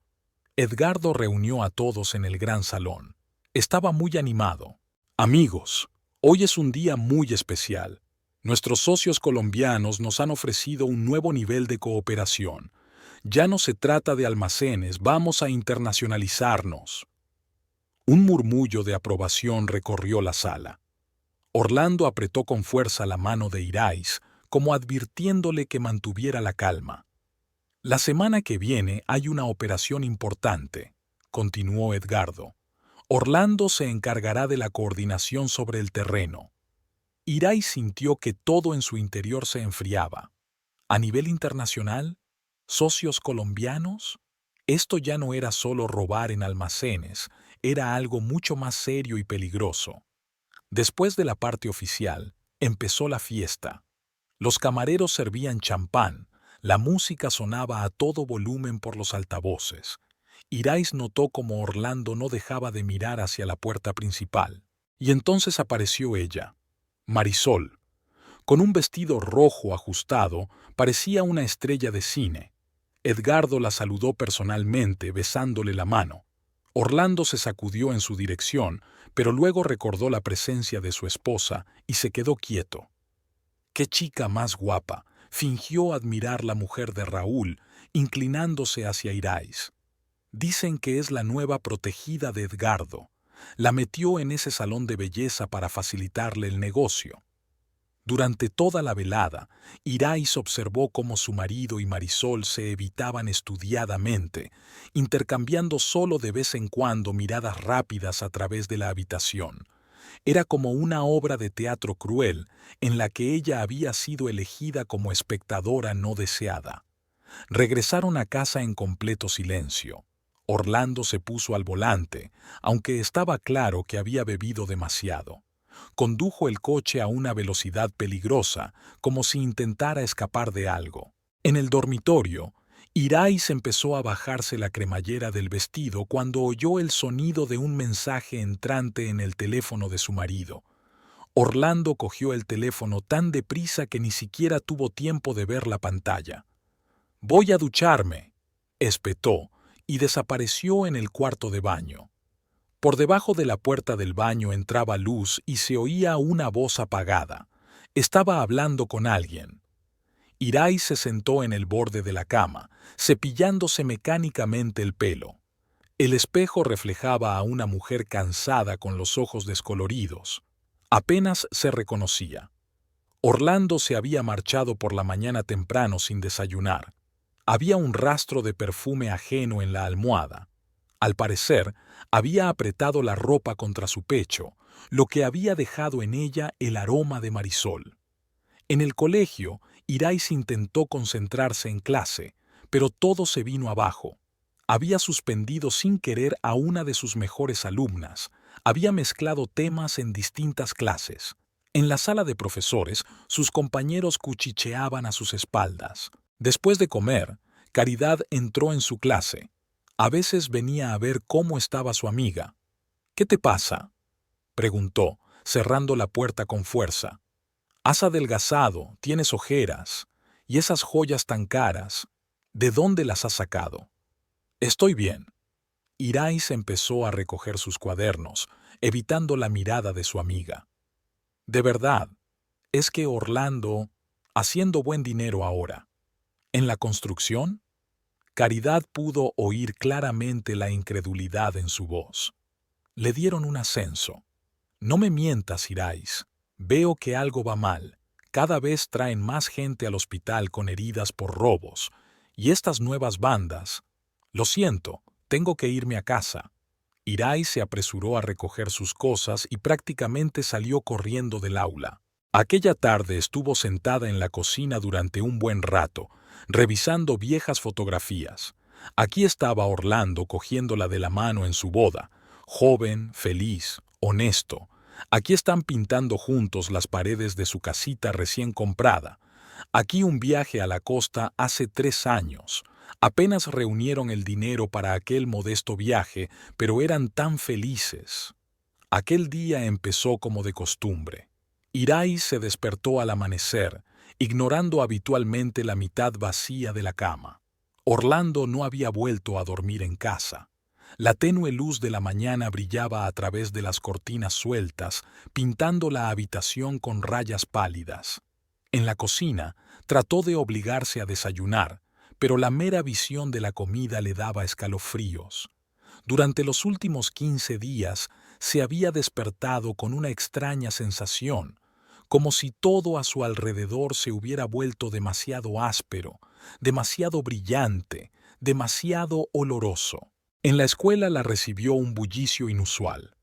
Edgardo reunió a todos en el gran salón. Estaba muy animado. «Amigos, hoy es un día muy especial. Nuestros socios colombianos nos han ofrecido un nuevo nivel de cooperación. Ya no se trata de almacenes, vamos a internacionalizarnos». Un murmullo de aprobación recorrió la sala. Orlando apretó con fuerza la mano de Irais, como advirtiéndole que mantuviera la calma. «La semana que viene hay una operación importante», continuó Edgardo. Orlando se encargará de la coordinación sobre el terreno. Irais sintió que todo en su interior se enfriaba. A nivel internacional, socios colombianos, esto ya no era solo robar en almacenes, era algo mucho más serio y peligroso. Después de la parte oficial, empezó la fiesta. Los camareros servían champán, la música sonaba a todo volumen por los altavoces. Irais notó cómo Orlando no dejaba de mirar hacia la puerta principal. Y entonces apareció ella, Marisol. Con un vestido rojo ajustado, parecía una estrella de cine. Edgardo la saludó personalmente, besándole la mano. Orlando se sacudió en su dirección, pero luego recordó la presencia de su esposa y se quedó quieto. ¡Qué chica más guapa! Fingió admirar la mujer de Raúl, inclinándose hacia Irais. Dicen que es la nueva protegida de Edgardo. La metió en ese salón de belleza para facilitarle el negocio. Durante toda la velada, Irais observó cómo su marido y Marisol se evitaban estudiadamente, intercambiando solo de vez en cuando miradas rápidas a través de la habitación. Era como una obra de teatro cruel en la que ella había sido elegida como espectadora no deseada. Regresaron a casa en completo silencio. Orlando se puso al volante, aunque estaba claro que había bebido demasiado. Condujo el coche a una velocidad peligrosa, como si intentara escapar de algo. En el dormitorio, Irais empezó a bajarse la cremallera del vestido cuando oyó el sonido de un mensaje entrante en el teléfono de su marido. Orlando cogió el teléfono tan deprisa que ni siquiera tuvo tiempo de ver la pantalla. «Voy a ducharme», espetó, y desapareció en el cuarto de baño. Por debajo de la puerta del baño entraba luz y se oía una voz apagada. Estaba hablando con alguien. Irais se sentó en el borde de la cama, cepillándose mecánicamente el pelo. El espejo reflejaba a una mujer cansada con los ojos descoloridos. Apenas se reconocía. Orlando se había marchado por la mañana temprano sin desayunar. Había un rastro de perfume ajeno en la almohada. Al parecer, había apretado la ropa contra su pecho, lo que había dejado en ella el aroma de Marisol. En el colegio, Irais intentó concentrarse en clase, pero todo se vino abajo. Había suspendido sin querer a una de sus mejores alumnas, había mezclado temas en distintas clases. En la sala de profesores, sus compañeros cuchicheaban a sus espaldas. Después de comer, Caridad entró en su clase. A veces venía a ver cómo estaba su amiga. «¿Qué te pasa?», preguntó, cerrando la puerta con fuerza. «Has adelgazado, tienes ojeras. Y esas joyas tan caras, ¿de dónde las has sacado?» «Estoy bien». Irais empezó a recoger sus cuadernos, evitando la mirada de su amiga. «De verdad, es que Orlando, haciendo buen dinero ahora. ¿En la construcción?». Caridad pudo oír claramente la incredulidad en su voz. Le dieron un ascenso. «No me mientas, Irais. Veo que algo va mal. Cada vez traen más gente al hospital con heridas por robos. Y estas nuevas bandas. Lo siento, tengo que irme a casa». Irais se apresuró a recoger sus cosas y prácticamente salió corriendo del aula. Aquella tarde estuvo sentada en la cocina durante un buen rato, revisando viejas fotografías. Aquí estaba Orlando cogiéndola de la mano en su boda, joven, feliz, honesto. Aquí están pintando juntos las paredes de su casita recién comprada. Aquí un viaje a la costa hace 3 años. Apenas reunieron el dinero para aquel modesto viaje, pero eran tan felices. Aquel día empezó como de costumbre. Irais se despertó al amanecer, ignorando habitualmente la mitad vacía de la cama. Orlando no había vuelto a dormir en casa. La tenue luz de la mañana brillaba a través de las cortinas sueltas, pintando la habitación con rayas pálidas. En la cocina, trató de obligarse a desayunar, pero la mera visión de la comida le daba escalofríos. Durante los últimos 15 días se había despertado con una extraña sensación, como si todo a su alrededor se hubiera vuelto demasiado áspero, demasiado brillante, demasiado oloroso. En la escuela la recibió un bullicio inusual.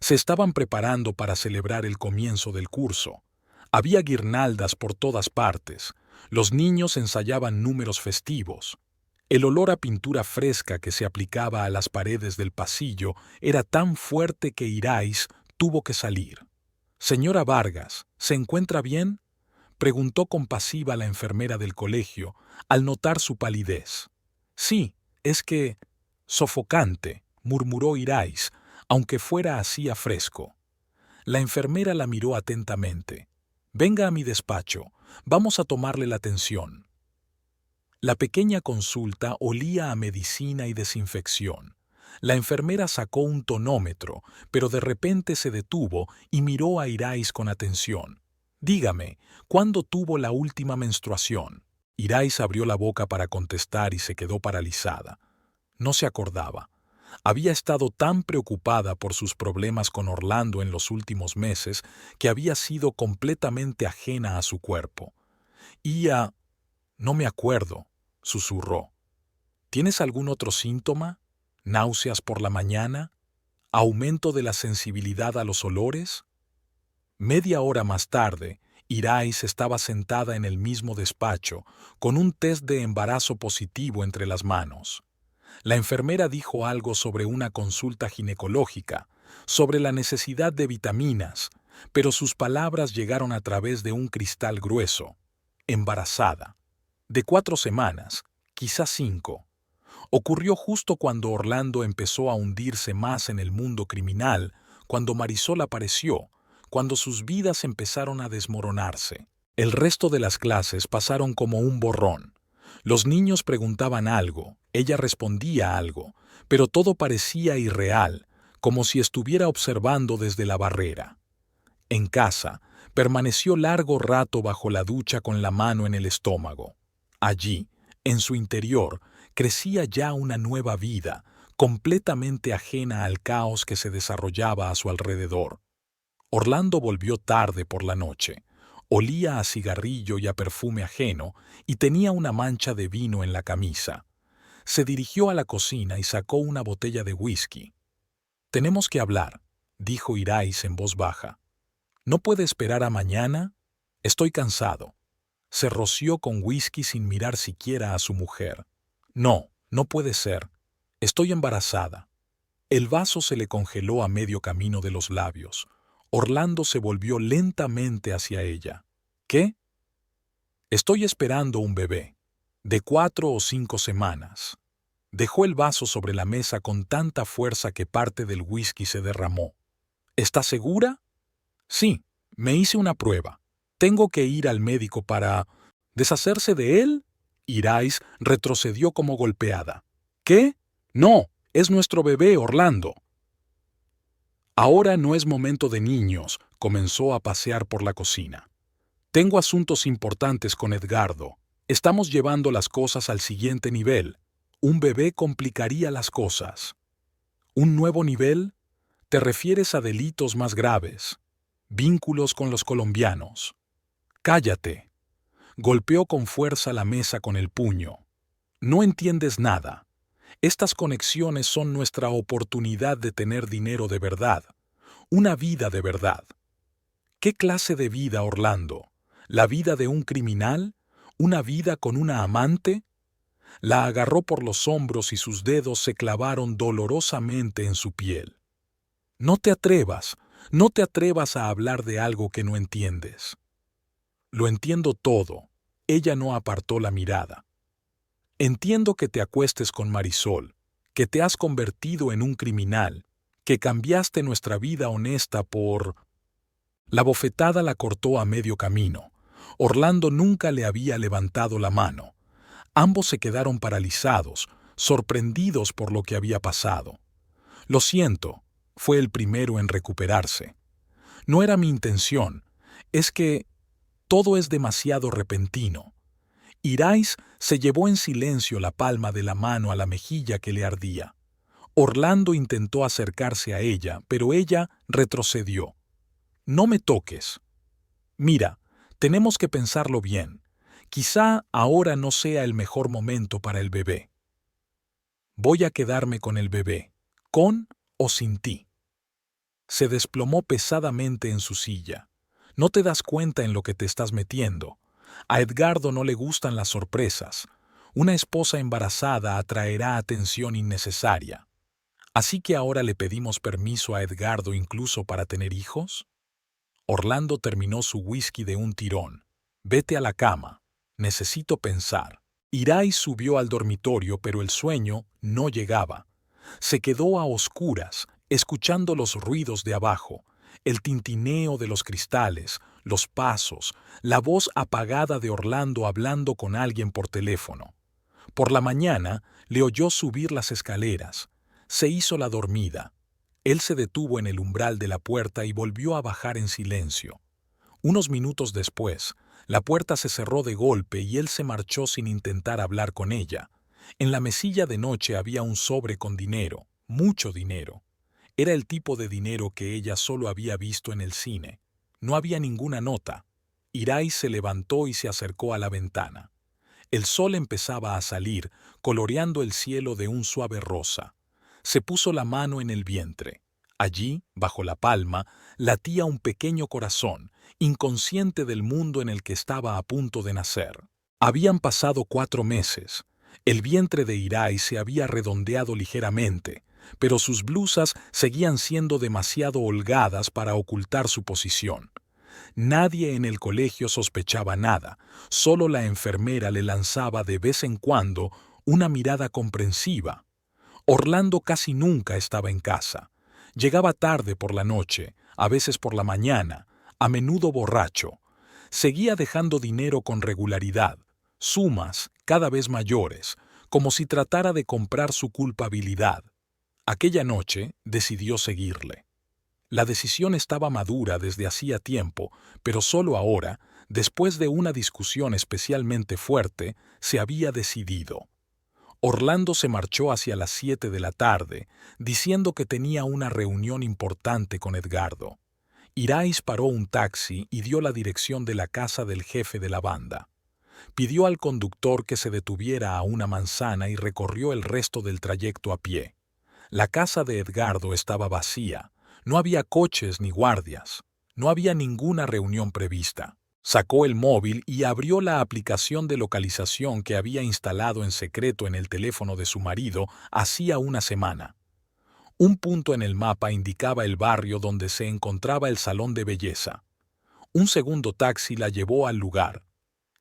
Se estaban preparando para celebrar el comienzo del curso. Había guirnaldas por todas partes. Los niños ensayaban números festivos. El olor a pintura fresca que se aplicaba a las paredes del pasillo era tan fuerte que Irais tuvo que salir. «Señora Vargas, ¿se encuentra bien?», preguntó compasiva la enfermera del colegio al notar su palidez. «Sí, es que... sofocante», murmuró Irais, aunque fuera hacía fresco. La enfermera la miró atentamente. «Venga a mi despacho, vamos a tomarle la tensión». La pequeña consulta olía a medicina y desinfección. La enfermera sacó un tonómetro, pero de repente se detuvo y miró a Irais con atención. «Dígame, ¿cuándo tuvo la última menstruación?». Irais abrió la boca para contestar y se quedó paralizada. No se acordaba. Había estado tan preocupada por sus problemas con Orlando en los últimos meses que había sido completamente ajena a su cuerpo. «No me acuerdo», susurró. «¿Tienes algún otro síntoma? ¿Náuseas por la mañana? ¿Aumento de la sensibilidad a los olores?». Media hora más tarde, Irais estaba sentada en el mismo despacho, con un test de embarazo positivo entre las manos. La enfermera dijo algo sobre una consulta ginecológica, sobre la necesidad de vitaminas, pero sus palabras llegaron a través de un cristal grueso. Embarazada. De 4 semanas, quizás 5. Ocurrió justo cuando Orlando empezó a hundirse más en el mundo criminal, cuando Marisol apareció, cuando sus vidas empezaron a desmoronarse. El resto de las clases pasaron como un borrón. Los niños preguntaban algo, ella respondía algo, pero todo parecía irreal, como si estuviera observando desde la barrera. En casa, permaneció largo rato bajo la ducha con la mano en el estómago. Allí, en su interior, crecía ya una nueva vida, completamente ajena al caos que se desarrollaba a su alrededor. Orlando volvió tarde por la noche. Olía a cigarrillo y a perfume ajeno y tenía una mancha de vino en la camisa. Se dirigió a la cocina y sacó una botella de whisky. «Tenemos que hablar», dijo Irais en voz baja. «¿No puede esperar a mañana? Estoy cansado». Se roció con whisky sin mirar siquiera a su mujer. «No, no puede ser. Estoy embarazada». El vaso se le congeló a medio camino de los labios. Orlando se volvió lentamente hacia ella. «¿Qué?». «Estoy esperando un bebé, de 4 o 5 semanas». Dejó el vaso sobre la mesa con tanta fuerza que parte del whisky se derramó. «¿Estás segura?». «Sí, me hice una prueba. Tengo que ir al médico para... ¿Deshacerse de él?». Irais retrocedió como golpeada. «¿Qué? No, es nuestro bebé, Orlando». «Ahora no es momento de niños», comenzó a pasear por la cocina. «Tengo asuntos importantes con Edgardo. Estamos llevando las cosas al siguiente nivel. Un bebé complicaría las cosas». «¿Un nuevo nivel? ¿Te refieres a delitos más graves? Vínculos con los colombianos?». «Cállate». Golpeó con fuerza la mesa con el puño. «No entiendes nada. Estas conexiones son nuestra oportunidad de tener dinero de verdad, una vida de verdad». «¿Qué clase de vida, Orlando? ¿La vida de un criminal? ¿Una vida con una amante?». La agarró por los hombros y sus dedos se clavaron dolorosamente en su piel. «No te atrevas a hablar de algo que no entiendes». «Lo entiendo todo». Ella no apartó la mirada. «Entiendo que te acuestes con Marisol, que te has convertido en un criminal, que cambiaste nuestra vida honesta por...». La bofetada la cortó a medio camino. Orlando nunca le había levantado la mano. Ambos se quedaron paralizados, sorprendidos por lo que había pasado. «Lo siento», fue el primero en recuperarse. «No era mi intención. Es que todo es demasiado repentino». Irais se llevó en silencio la palma de la mano a la mejilla que le ardía. Orlando intentó acercarse a ella, pero ella retrocedió. «No me toques. Mira, tenemos que pensarlo bien. Quizá ahora no sea el mejor momento para el bebé». Voy a quedarme con el bebé, con o sin ti. Se desplomó pesadamente en su silla. No te das cuenta en lo que te estás metiendo. A Edgardo no le gustan las sorpresas. Una esposa embarazada atraerá atención innecesaria. ¿Así que ahora le pedimos permiso a Edgardo incluso para tener hijos? Orlando terminó su whisky de un tirón. Vete a la cama. Necesito pensar. Irai subió al dormitorio, pero el sueño no llegaba. Se quedó a oscuras, escuchando los ruidos de abajo, el tintineo de los cristales, los pasos, la voz apagada de Orlando hablando con alguien por teléfono. Por la mañana le oyó subir las escaleras. Se hizo la dormida. Él se detuvo en el umbral de la puerta y volvió a bajar en silencio. Unos minutos después, la puerta se cerró de golpe y él se marchó sin intentar hablar con ella. En la mesilla de noche había un sobre con dinero, mucho dinero. Era el tipo de dinero que ella solo había visto en el cine. No había ninguna nota. Irai se levantó y se acercó a la ventana. El sol empezaba a salir, coloreando el cielo de un suave rosa. Se puso la mano en el vientre. Allí, bajo la palma, latía un pequeño corazón, inconsciente del mundo en el que estaba a punto de nacer. Habían pasado 4 meses. El vientre de Irai se había redondeado ligeramente, pero sus blusas seguían siendo demasiado holgadas para ocultar su posición. Nadie en el colegio sospechaba nada, solo la enfermera le lanzaba de vez en cuando una mirada comprensiva. Orlando casi nunca estaba en casa. Llegaba tarde por la noche, a veces por la mañana, a menudo borracho. Seguía dejando dinero con regularidad, sumas cada vez mayores, como si tratara de comprar su culpabilidad. Aquella noche decidió seguirle. La decisión estaba madura desde hacía tiempo, pero solo ahora, después de una discusión especialmente fuerte, se había decidido. Orlando se marchó hacia las 7 de la tarde, diciendo que tenía una reunión importante con Edgardo. Irais paró un taxi y dio la dirección de la casa del jefe de la banda. Pidió al conductor que se detuviera a una manzana y recorrió el resto del trayecto a pie. La casa de Edgardo estaba vacía. No había coches ni guardias. No había ninguna reunión prevista. Sacó el móvil y abrió la aplicación de localización que había instalado en secreto en el teléfono de su marido hacía una semana. Un punto en el mapa indicaba el barrio donde se encontraba el salón de belleza. Un segundo taxi la llevó al lugar.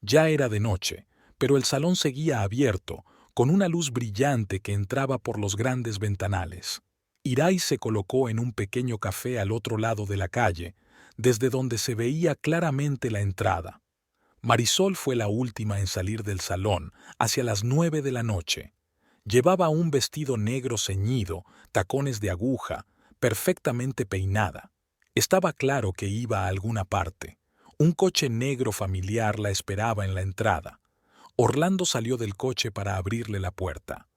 Ya era de noche, pero el salón seguía abierto, con una luz brillante que entraba por los grandes ventanales. Irai se colocó en un pequeño café al otro lado de la calle, desde donde se veía claramente la entrada. Marisol fue la última en salir del salón, hacia las 9 de la noche. Llevaba un vestido negro ceñido, tacones de aguja, perfectamente peinada. Estaba claro que iba a alguna parte. Un coche negro familiar la esperaba en la entrada. Orlando salió del coche para abrirle la puerta.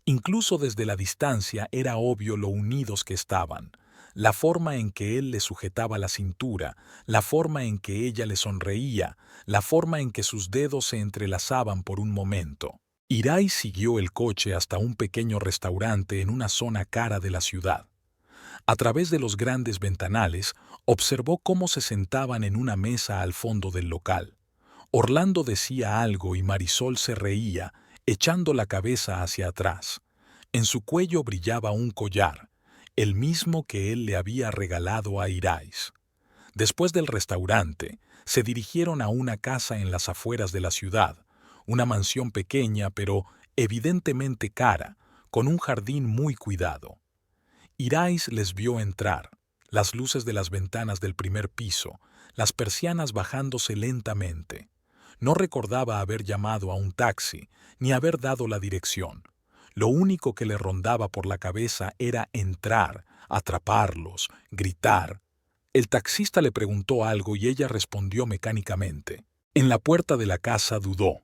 Incluso desde la distancia era obvio lo unidos que estaban. La forma en que él le sujetaba la cintura, la forma en que ella le sonreía, la forma en que sus dedos se entrelazaban por un momento. Irai siguió el coche hasta un pequeño restaurante en una zona cara de la ciudad. A través de los grandes ventanales, observó cómo se sentaban en una mesa al fondo del local. Orlando decía algo y Marisol se reía, echando la cabeza hacia atrás. En su cuello brillaba un collar, el mismo que él le había regalado a Irais. Después del restaurante, se dirigieron a una casa en las afueras de la ciudad, una mansión pequeña pero evidentemente cara, con un jardín muy cuidado. Irais les vio entrar, las luces de las ventanas del primer piso, las persianas bajándose lentamente. No recordaba haber llamado a un taxi, ni haber dado la dirección. Lo único que le rondaba por la cabeza era entrar, atraparlos, gritar. El taxista le preguntó algo y ella respondió mecánicamente. En la puerta de la casa dudó.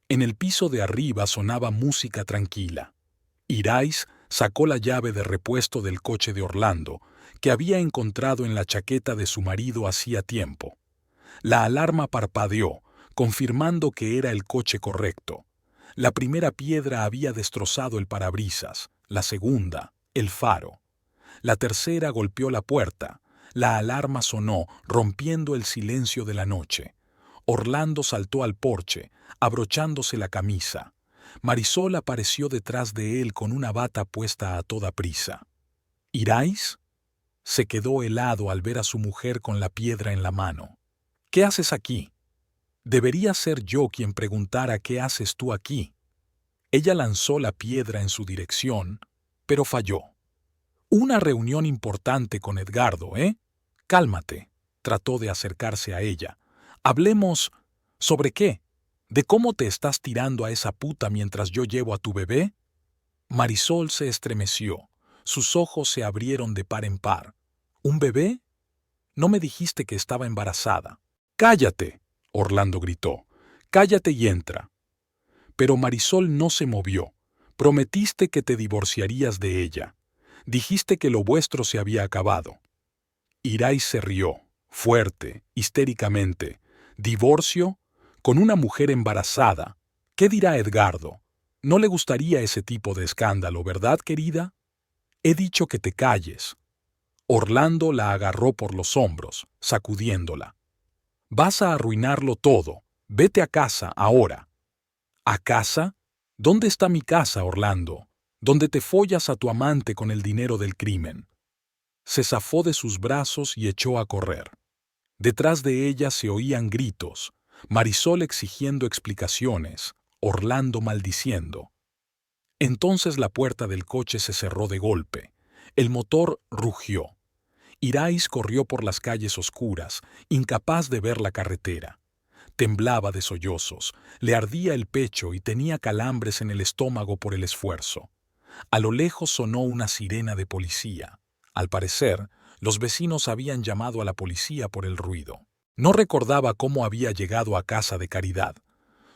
En el piso de arriba sonaba música tranquila. Irais sacó la llave de repuesto del coche de Orlando, que había encontrado en la chaqueta de su marido hacía tiempo. La alarma parpadeó, confirmando que era el coche correcto. La primera piedra había destrozado el parabrisas, la segunda, el faro. La tercera golpeó la puerta. La alarma sonó, rompiendo el silencio de la noche. Orlando saltó al porche, abrochándose la camisa. Marisol apareció detrás de él con una bata puesta a toda prisa. ¿Iráis? Se quedó helado al ver a su mujer con la piedra en la mano. ¿Qué haces aquí? Debería ser yo quien preguntara qué haces tú aquí. Ella lanzó la piedra en su dirección, pero falló. Una reunión importante con Edgardo, ¿eh? Cálmate. Trató de acercarse a ella. Hablemos... ¿Sobre qué? ¿De cómo te estás tirando a esa puta mientras yo llevo a tu bebé? Marisol se estremeció. Sus ojos se abrieron de par en par. ¿Un bebé? No me dijiste que estaba embarazada. ¡Cállate!, Orlando gritó. ¡Cállate y entra! Pero Marisol no se movió. Prometiste que te divorciarías de ella. Dijiste que lo vuestro se había acabado. Irais se rió, fuerte, histéricamente. ¿Divorcio? ¿Con una mujer embarazada? ¿Qué dirá Edgardo? No le gustaría ese tipo de escándalo, ¿verdad, querida? He dicho que te calles. Orlando la agarró por los hombros, sacudiéndola. Vas a arruinarlo todo. Vete a casa, ahora. ¿A casa? ¿Dónde está mi casa, Orlando? Donde te follas a tu amante con el dinero del crimen. Se zafó de sus brazos y echó a correr. Detrás de ella se oían gritos, Marisol exigiendo explicaciones, Orlando maldiciendo. Entonces la puerta del coche se cerró de golpe. El motor rugió. Irais corrió por las calles oscuras, incapaz de ver la carretera. Temblaba de sollozos, le ardía el pecho y tenía calambres en el estómago por el esfuerzo. A lo lejos sonó una sirena de policía. Al parecer, los vecinos habían llamado a la policía por el ruido. No recordaba cómo había llegado a casa de Caridad.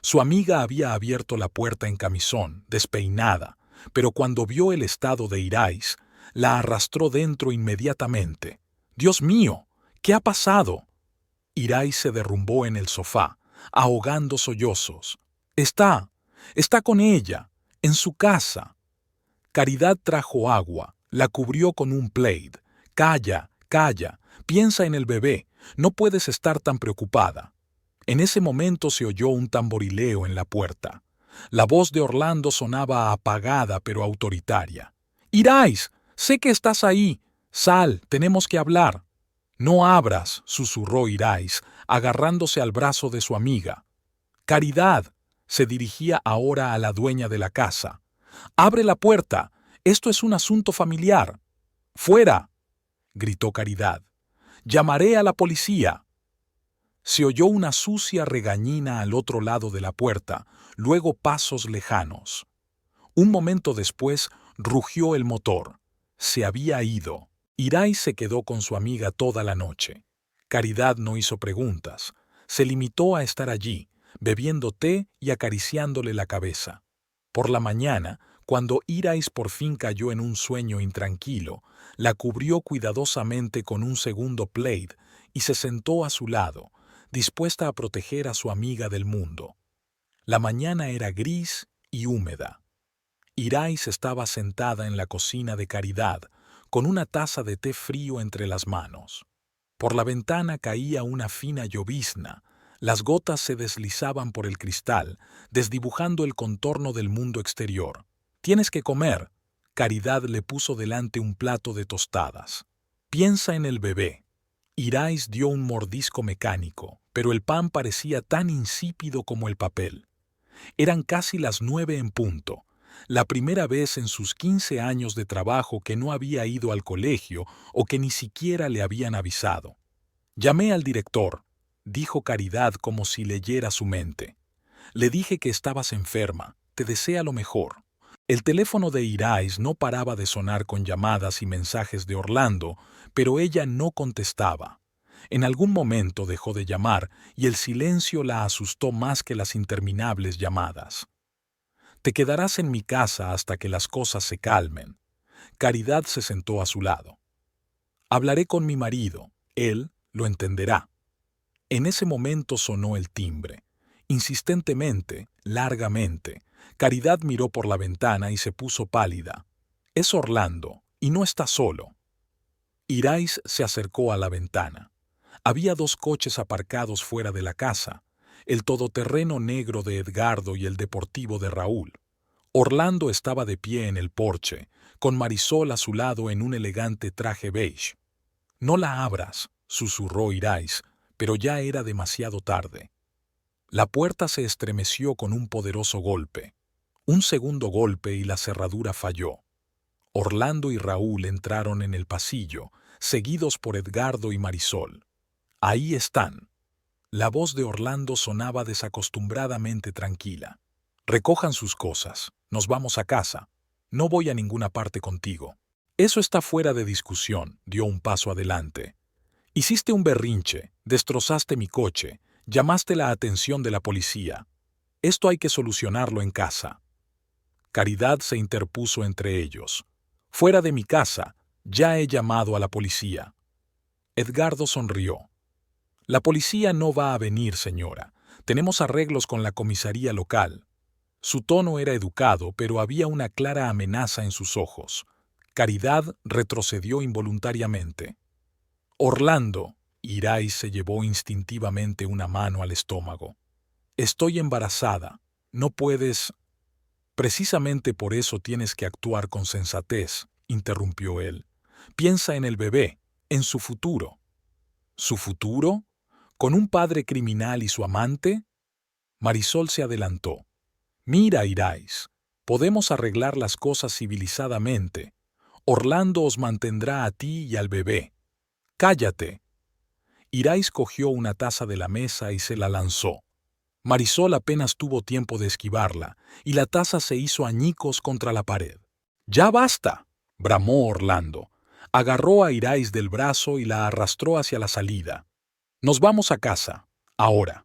Su amiga había abierto la puerta en camisón, despeinada, pero cuando vio el estado de Irais, la arrastró dentro inmediatamente. ¡Dios mío! ¿Qué ha pasado? Irais se derrumbó en el sofá, ahogando sollozos. Está con ella, en su casa. Caridad trajo agua, la cubrió con un plaid. Calla, calla, piensa en el bebé, no puedes estar tan preocupada. En ese momento se oyó un tamborileo en la puerta. La voz de Orlando sonaba apagada pero autoritaria. «Irais, sé que estás ahí. Sal, tenemos que hablar». «No abras», susurró Irais, agarrándose al brazo de su amiga. «Caridad», se dirigía ahora a la dueña de la casa. «Abre la puerta. Esto es un asunto familiar». «Fuera», gritó Caridad. «Llamaré a la policía». Se oyó una sucia regañina al otro lado de la puerta, luego pasos lejanos. Un momento después rugió el motor. Se había ido. Irais se quedó con su amiga toda la noche. Caridad no hizo preguntas. Se limitó a estar allí, bebiendo té y acariciándole la cabeza. Por la mañana, cuando Irais por fin cayó en un sueño intranquilo, la cubrió cuidadosamente con un segundo plaid y se sentó a su lado, dispuesta a proteger a su amiga del mundo. La mañana era gris y húmeda. Irais estaba sentada en la cocina de Caridad, con una taza de té frío entre las manos. Por la ventana caía una fina llovizna, las gotas se deslizaban por el cristal, desdibujando el contorno del mundo exterior. «Tienes que comer». Caridad le puso delante un plato de tostadas. «Piensa en el bebé». Irais dio un mordisco mecánico, pero el pan parecía tan insípido como el papel. Eran casi las 9 en punto, la primera vez en sus 15 años de trabajo que no había ido al colegio o que ni siquiera le habían avisado. «Llamé al director», dijo Caridad como si leyera su mente. «Le dije que estabas enferma, te desea lo mejor». El teléfono de Irais no paraba de sonar con llamadas y mensajes de Orlando, pero ella no contestaba. En algún momento dejó de llamar y el silencio la asustó más que las interminables llamadas. «Te quedarás en mi casa hasta que las cosas se calmen». Caridad se sentó a su lado. «Hablaré con mi marido, él lo entenderá». En ese momento sonó el timbre. Insistentemente, largamente, Caridad miró por la ventana y se puso pálida. Es Orlando, y no está solo. Irais se acercó a la ventana. Había 2 coches aparcados fuera de la casa, el todoterreno negro de Edgardo y el deportivo de Raúl. Orlando estaba de pie en el porche, con Marisol a su lado en un elegante traje beige. «No la abras», susurró Irais, pero ya era demasiado tarde. La puerta se estremeció con un poderoso golpe. Un segundo golpe y la cerradura falló. Orlando y Raúl entraron en el pasillo, seguidos por Edgardo y Marisol. «Ahí están». La voz de Orlando sonaba desacostumbradamente tranquila. «Recojan sus cosas. Nos vamos a casa. No voy a ninguna parte contigo». «Eso está fuera de discusión», dio un paso adelante. «Hiciste un berrinche, destrozaste mi coche, llamaste la atención de la policía. Esto hay que solucionarlo en casa». Caridad se interpuso entre ellos. «Fuera de mi casa, ya he llamado a la policía». Edgardo sonrió. «La policía no va a venir, señora. Tenemos arreglos con la comisaría local». Su tono era educado, pero había una clara amenaza en sus ojos. Caridad retrocedió involuntariamente. «Orlando», Irais se llevó instintivamente una mano al estómago. «Estoy embarazada. No puedes...» «Precisamente por eso tienes que actuar con sensatez», interrumpió él. «Piensa en el bebé, en su futuro». «¿Su futuro? ¿Con un padre criminal y su amante?» Marisol se adelantó. «Mira, Irais, podemos arreglar las cosas civilizadamente. Orlando os mantendrá a ti y al bebé. ¡Cállate!». Irais cogió una taza de la mesa y se la lanzó. Marisol apenas tuvo tiempo de esquivarla, y la taza se hizo añicos contra la pared. «¡Ya basta!», bramó Orlando. Agarró a Irais del brazo y la arrastró hacia la salida. «Nos vamos a casa, ahora».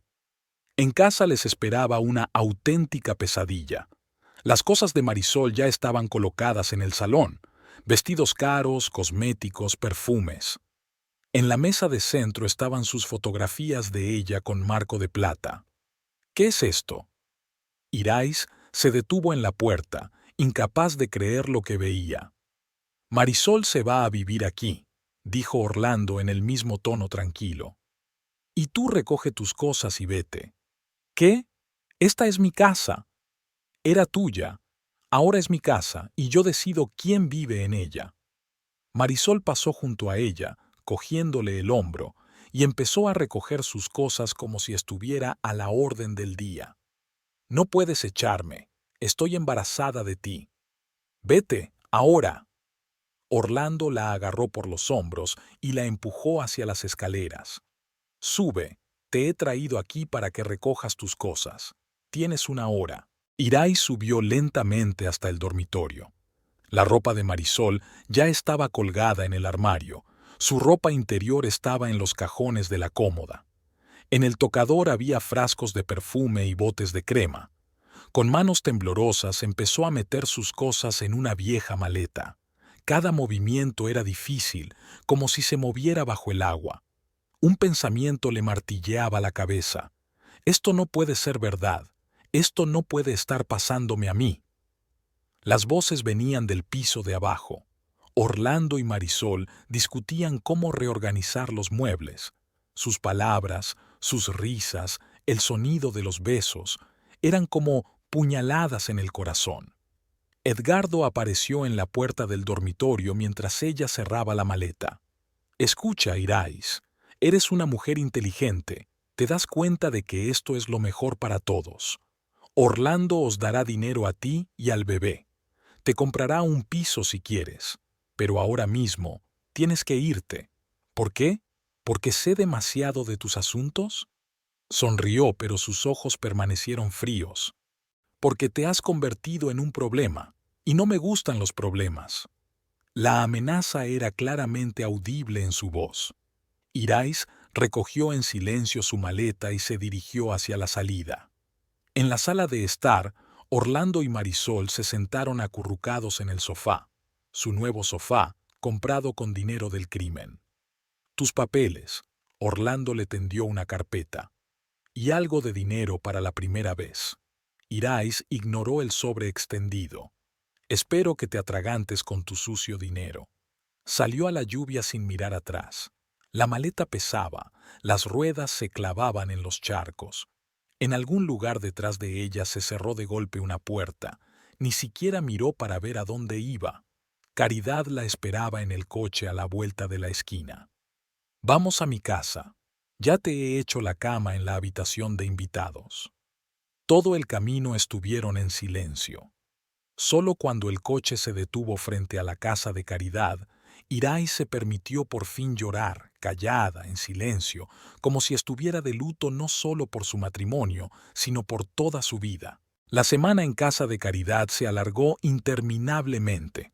En casa les esperaba una auténtica pesadilla. Las cosas de Marisol ya estaban colocadas en el salón: vestidos caros, cosméticos, perfumes. En la mesa de centro estaban sus fotografías de ella con marco de plata. «¿Qué es esto?». Irais se detuvo en la puerta, incapaz de creer lo que veía. «Marisol se va a vivir aquí», dijo Orlando en el mismo tono tranquilo. «Y tú recoge tus cosas y vete». «¿Qué? Esta es mi casa». «Era tuya. Ahora es mi casa y yo decido quién vive en ella». Marisol pasó junto a ella, cogiéndole el hombro, y empezó a recoger sus cosas como si estuviera a la orden del día. «No puedes echarme. Estoy embarazada de ti. Vete, ahora». Orlando la agarró por los hombros y la empujó hacia las escaleras. «Sube. Te he traído aquí para que recojas tus cosas. Tienes una hora». Irais subió lentamente hasta el dormitorio. La ropa de Marisol ya estaba colgada en el armario. Su ropa interior estaba en los cajones de la cómoda. En el tocador había frascos de perfume y botes de crema. Con manos temblorosas empezó a meter sus cosas en una vieja maleta. Cada movimiento era difícil, como si se moviera bajo el agua. Un pensamiento le martilleaba la cabeza. «Esto no puede ser verdad. Esto no puede estar pasándome a mí». Las voces venían del piso de abajo. Orlando y Marisol discutían cómo reorganizar los muebles. Sus palabras, sus risas, el sonido de los besos, eran como puñaladas en el corazón. Edgardo apareció en la puerta del dormitorio mientras ella cerraba la maleta. «Escucha, Irais, eres una mujer inteligente. Te das cuenta de que esto es lo mejor para todos. Orlando os dará dinero a ti y al bebé. Te comprará un piso si quieres. Pero ahora mismo tienes que irte. ¿Por qué? ¿Porque sé demasiado de tus asuntos?». Sonrió, pero sus ojos permanecieron fríos. «Porque te has convertido en un problema, y no me gustan los problemas». La amenaza era claramente audible en su voz. Irais recogió en silencio su maleta y se dirigió hacia la salida. En la sala de estar, Orlando y Marisol se sentaron acurrucados en el sofá, su nuevo sofá, comprado con dinero del crimen. «Tus papeles», Orlando le tendió una carpeta. «Y algo de dinero para la primera vez». Irais ignoró el sobre extendido. Espero que te atragantes con tu sucio dinero. Salió a la lluvia sin mirar atrás. La maleta pesaba, las ruedas se clavaban en los charcos. En algún lugar detrás de ella se cerró de golpe una puerta. Ni siquiera miró para ver a dónde iba. Caridad la esperaba en el coche a la vuelta de la esquina. Vamos a mi casa. Ya te he hecho la cama en la habitación de invitados. Todo el camino estuvieron en silencio. Solo cuando el coche se detuvo frente a la casa de Caridad, Irais se permitió por fin llorar, callada, en silencio, como si estuviera de luto no solo por su matrimonio, sino por toda su vida. La semana en casa de Caridad se alargó interminablemente.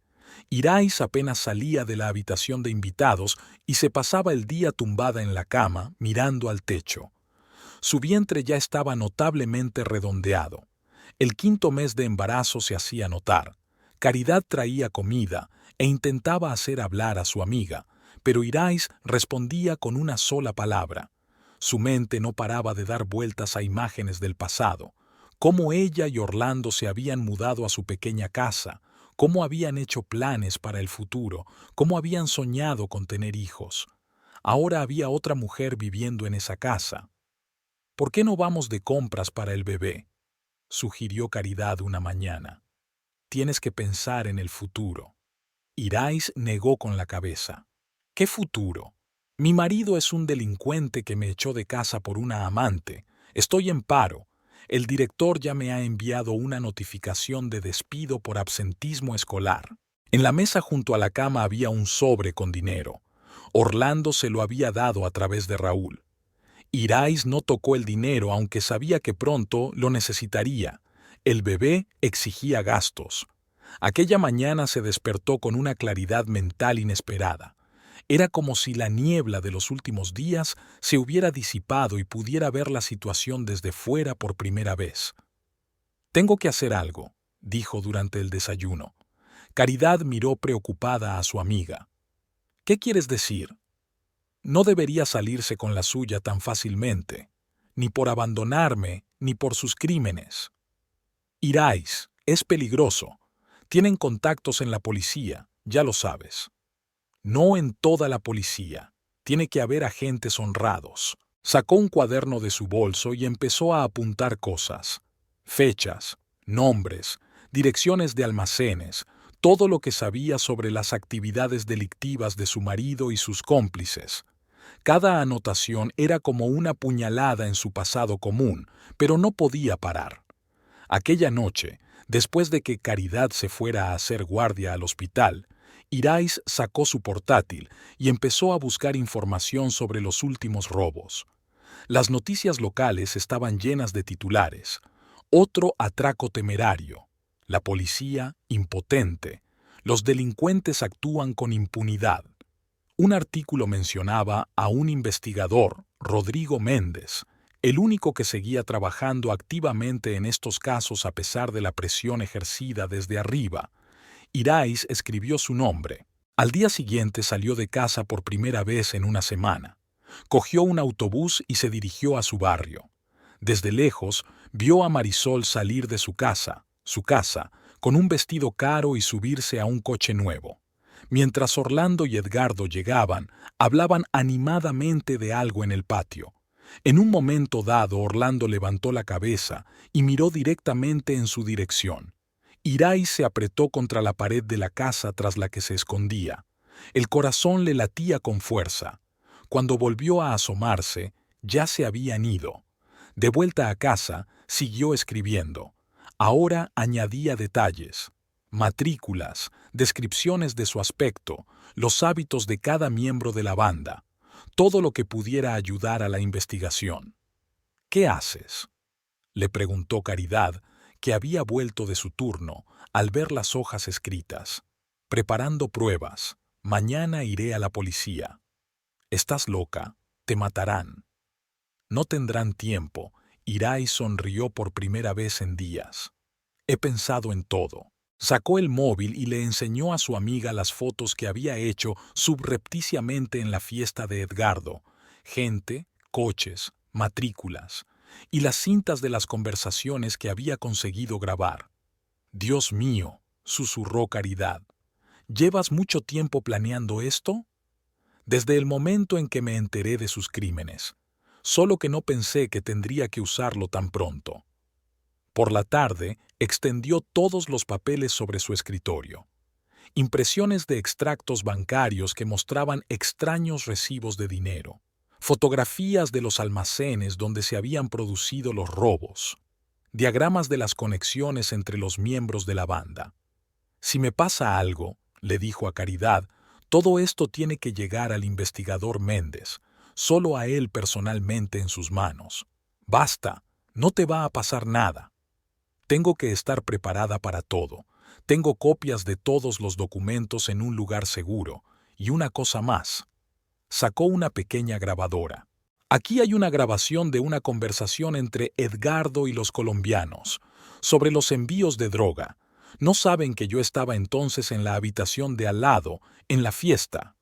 Irais apenas salía de la habitación de invitados y se pasaba el día tumbada en la cama, mirando al techo. Su vientre ya estaba notablemente redondeado. El 5.º mes de embarazo se hacía notar. Caridad traía comida e intentaba hacer hablar a su amiga, pero Irais respondía con una sola palabra. Su mente no paraba de dar vueltas a imágenes del pasado, cómo ella y Orlando se habían mudado a su pequeña casa, cómo habían hecho planes para el futuro, cómo habían soñado con tener hijos. Ahora había otra mujer viviendo en esa casa. ¿Por qué no vamos de compras para el bebé?, sugirió Caridad una mañana. Tienes que pensar en el futuro. Irais negó con la cabeza. ¿Qué futuro? Mi marido es un delincuente que me echó de casa por una amante. Estoy en paro. El director ya me ha enviado una notificación de despido por absentismo escolar. En la mesa junto a la cama había un sobre con dinero. Orlando se lo había dado a través de Raúl. Irais no tocó el dinero aunque sabía que pronto lo necesitaría. El bebé exigía gastos. Aquella mañana se despertó con una claridad mental inesperada. Era como si la niebla de los últimos días se hubiera disipado y pudiera ver la situación desde fuera por primera vez. «Tengo que hacer algo», dijo durante el desayuno. Caridad miró preocupada a su amiga. «¿Qué quieres decir?» No debería salirse con la suya tan fácilmente, ni por abandonarme, ni por sus crímenes. Irais, es peligroso. Tienen contactos en la policía, ya lo sabes. No en toda la policía. Tiene que haber agentes honrados. Sacó un cuaderno de su bolso y empezó a apuntar cosas. Fechas, nombres, direcciones de almacenes, todo lo que sabía sobre las actividades delictivas de su marido y sus cómplices. Cada anotación era como una puñalada en su pasado común, pero no podía parar. Aquella noche, después de que Caridad se fuera a hacer guardia al hospital, Irais sacó su portátil y empezó a buscar información sobre los últimos robos. Las noticias locales estaban llenas de titulares. Otro atraco temerario. La policía impotente. Los delincuentes actúan con impunidad. Un artículo mencionaba a un investigador, Rodrigo Méndez, el único que seguía trabajando activamente en estos casos a pesar de la presión ejercida desde arriba. Irais escribió su nombre. Al día siguiente salió de casa por primera vez en una semana. Cogió un autobús y se dirigió a su barrio. Desde lejos, vio a Marisol salir de su casa, con un vestido caro y subirse a un coche nuevo. Mientras Orlando y Edgardo llegaban, hablaban animadamente de algo en el patio. En un momento dado, Orlando levantó la cabeza y miró directamente en su dirección. Irais se apretó contra la pared de la casa tras la que se escondía. El corazón le latía con fuerza. Cuando volvió a asomarse, ya se habían ido. De vuelta a casa, siguió escribiendo. Ahora añadía detalles. Matrículas, descripciones de su aspecto, los hábitos de cada miembro de la banda, todo lo que pudiera ayudar a la investigación. «¿Qué haces?», le preguntó Caridad, que había vuelto de su turno al ver las hojas escritas. «Preparando pruebas. Mañana iré a la policía». «Estás loca. Te matarán». «No tendrán tiempo». Irais sonrió por primera vez en días. «He pensado en todo». Sacó el móvil y le enseñó a su amiga las fotos que había hecho subrepticiamente en la fiesta de Edgardo. Gente, coches, matrículas. y las cintas de las conversaciones que había conseguido grabar. «Dios mío», susurró Caridad, «¿llevas mucho tiempo planeando esto?» «Desde el momento en que me enteré de sus crímenes, solo que no pensé que tendría que usarlo tan pronto». Por la tarde, extendió todos los papeles sobre su escritorio. Impresiones de extractos bancarios que mostraban extraños recibos de dinero, fotografías de los almacenes donde se habían producido los robos, diagramas de las conexiones entre los miembros de la banda. «Si me pasa algo», le dijo a Caridad, «todo esto tiene que llegar al investigador Méndez, solo a él personalmente en sus manos. Basta, no te va a pasar nada. Tengo que estar preparada para todo. Tengo copias de todos los documentos en un lugar seguro. Y una cosa más». Sacó una pequeña grabadora. «Aquí hay una grabación de una conversación entre Edgardo y los colombianos sobre los envíos de droga. No saben que yo estaba entonces en la habitación de al lado, en la fiesta».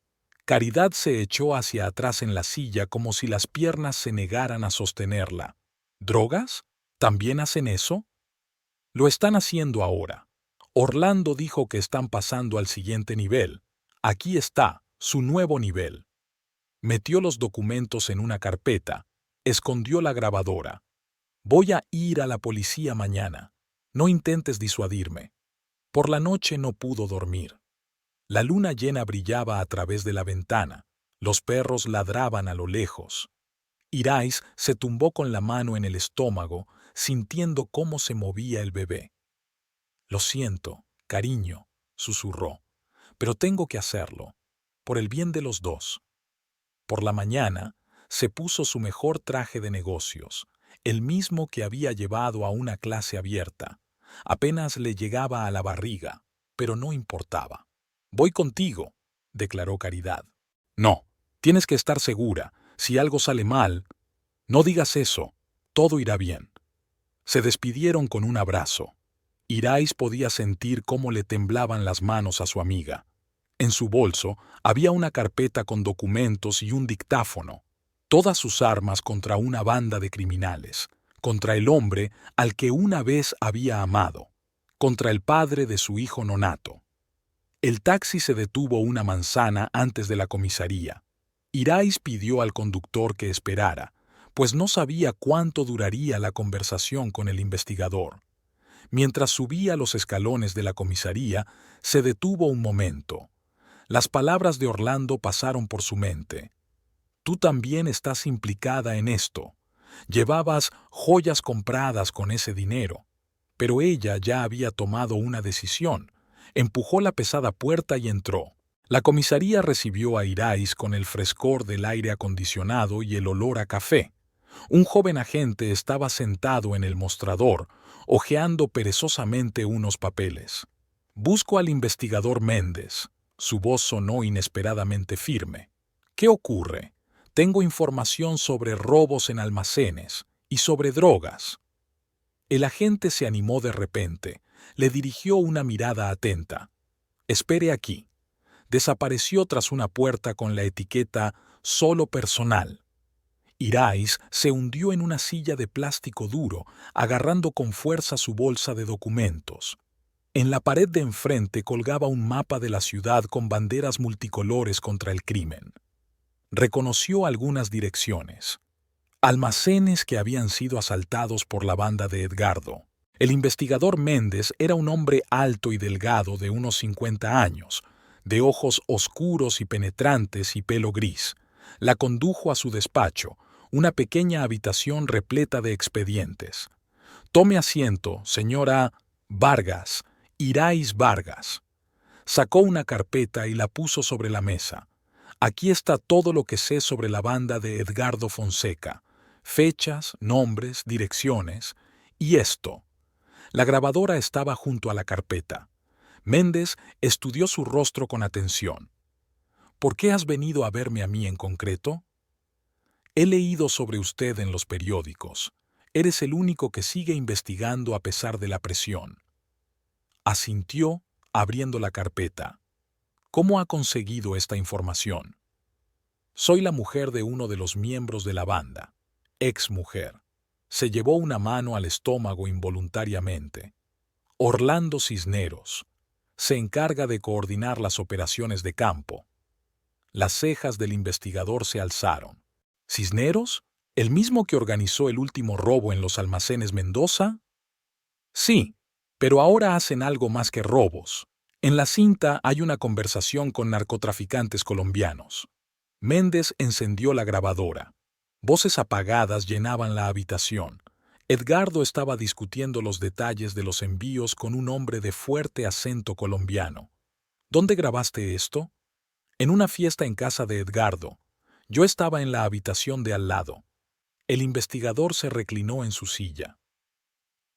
Caridad se echó hacia atrás en la silla como si las piernas se negaran a sostenerla. «¿Drogas? ¿También hacen eso?» «Lo están haciendo ahora. Orlando dijo que están pasando al siguiente nivel. Aquí está, su nuevo nivel». Metió los documentos en una carpeta, escondió la grabadora. «Voy a ir a la policía mañana. No intentes disuadirme». Por la noche no pudo dormir. La luna llena brillaba a través de la ventana. Los perros ladraban a lo lejos. Irais se tumbó con la mano en el estómago, sintiendo cómo se movía el bebé. «Lo siento, cariño», susurró, «pero tengo que hacerlo, por el bien de los dos». Por la mañana, se puso su mejor traje de negocios, el mismo que había llevado a una clase abierta. Apenas le llegaba a la barriga, pero no importaba. «Voy contigo», declaró Caridad. «No, tienes que estar segura. Si algo sale mal, no digas eso. Todo irá bien». Se despidieron con un abrazo. Irais podía sentir cómo le temblaban las manos a su amiga. En su bolso había una carpeta con documentos y un dictáfono. Todas sus armas contra una banda de criminales, contra el hombre al que una vez había amado, contra el padre de su hijo nonato. El taxi se detuvo una manzana antes de la comisaría. Irais pidió al conductor que esperara, pues no sabía cuánto duraría la conversación con el investigador. Mientras subía los escalones de la comisaría, se detuvo un momento. Las palabras de Orlando pasaron por su mente. «Tú también estás implicada en esto. Llevabas joyas compradas con ese dinero». Pero ella ya había tomado una decisión. Empujó la pesada puerta y entró. La comisaría recibió a Irais con el frescor del aire acondicionado y el olor a café. Un joven agente estaba sentado en el mostrador, hojeando perezosamente unos papeles. «Busco al investigador Méndez». Su voz sonó inesperadamente firme. «¿Qué ocurre? Tengo información sobre robos en almacenes y sobre drogas». El agente se animó de repente. Le dirigió una mirada atenta. «Espere aquí». Desapareció tras una puerta con la etiqueta «Solo personal». Irais se hundió en una silla de plástico duro, agarrando con fuerza su bolsa de documentos. En la pared de enfrente colgaba un mapa de la ciudad con banderas multicolores contra el crimen. Reconoció algunas direcciones. Almacenes que habían sido asaltados por la banda de Edgardo. El investigador Méndez era un hombre alto y delgado de unos 50 años, de ojos oscuros y penetrantes y pelo gris. La condujo a su despacho, una pequeña habitación repleta de expedientes. «Tome asiento, señora Vargas, Irais Vargas». Sacó una carpeta y la puso sobre la mesa. «Aquí está todo lo que sé sobre la banda de Edgardo Fonseca. Fechas, nombres, direcciones. Y esto». La grabadora estaba junto a la carpeta. Méndez estudió su rostro con atención. «¿Por qué has venido a verme a mí en concreto?» «He leído sobre usted en los periódicos. Eres el único que sigue investigando a pesar de la presión». Asintió, abriendo la carpeta. «¿Cómo ha conseguido esta información?» «Soy la mujer de uno de los miembros de la banda. Ex mujer». Se llevó una mano al estómago involuntariamente. Orlando Cisneros se encarga de coordinar las operaciones de campo. Las cejas del investigador se alzaron. ¿Cisneros? ¿El mismo que organizó el último robo en los almacenes Mendoza? Sí, pero ahora hacen algo más que robos. En la cinta hay una conversación con narcotraficantes colombianos. Méndez encendió la grabadora. Voces apagadas llenaban la habitación. Edgardo estaba discutiendo los detalles de los envíos con un hombre de fuerte acento colombiano. ¿Dónde grabaste esto? En una fiesta en casa de Edgardo. Yo estaba en la habitación de al lado. El investigador se reclinó en su silla.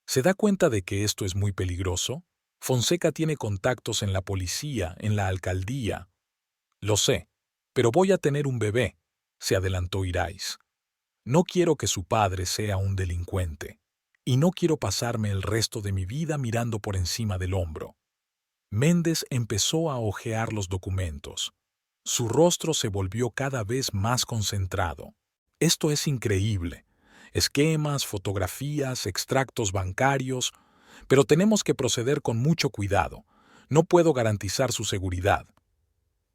¿Se da cuenta de que esto es muy peligroso? Fonseca tiene contactos en la policía, en la alcaldía. Lo sé, pero voy a tener un bebé, se adelantó Irais. No quiero que su padre sea un delincuente. Y no quiero pasarme el resto de mi vida mirando por encima del hombro. Méndez empezó a hojear los documentos. Su rostro se volvió cada vez más concentrado. Esto es increíble. Esquemas, fotografías, extractos bancarios. Pero tenemos que proceder con mucho cuidado. No puedo garantizar su seguridad.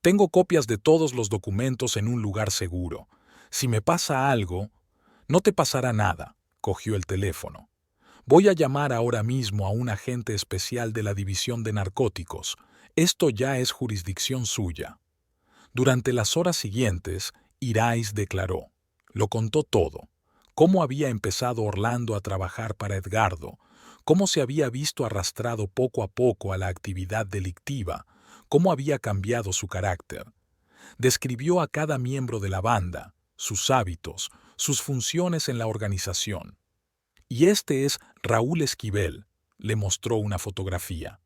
Tengo copias de todos los documentos en un lugar seguro. Si me pasa algo, no te pasará nada. Cogió el teléfono. Voy a llamar ahora mismo a un agente especial de la División de Narcóticos. Esto ya es jurisdicción suya. Durante las horas siguientes, Irais declaró. Lo contó todo. Cómo había empezado Orlando a trabajar para Edgardo, cómo se había visto arrastrado poco a poco a la actividad delictiva, cómo había cambiado su carácter. Describió a cada miembro de la banda, sus hábitos, sus funciones en la organización. Y este es Raúl Esquivel, le mostró una fotografía.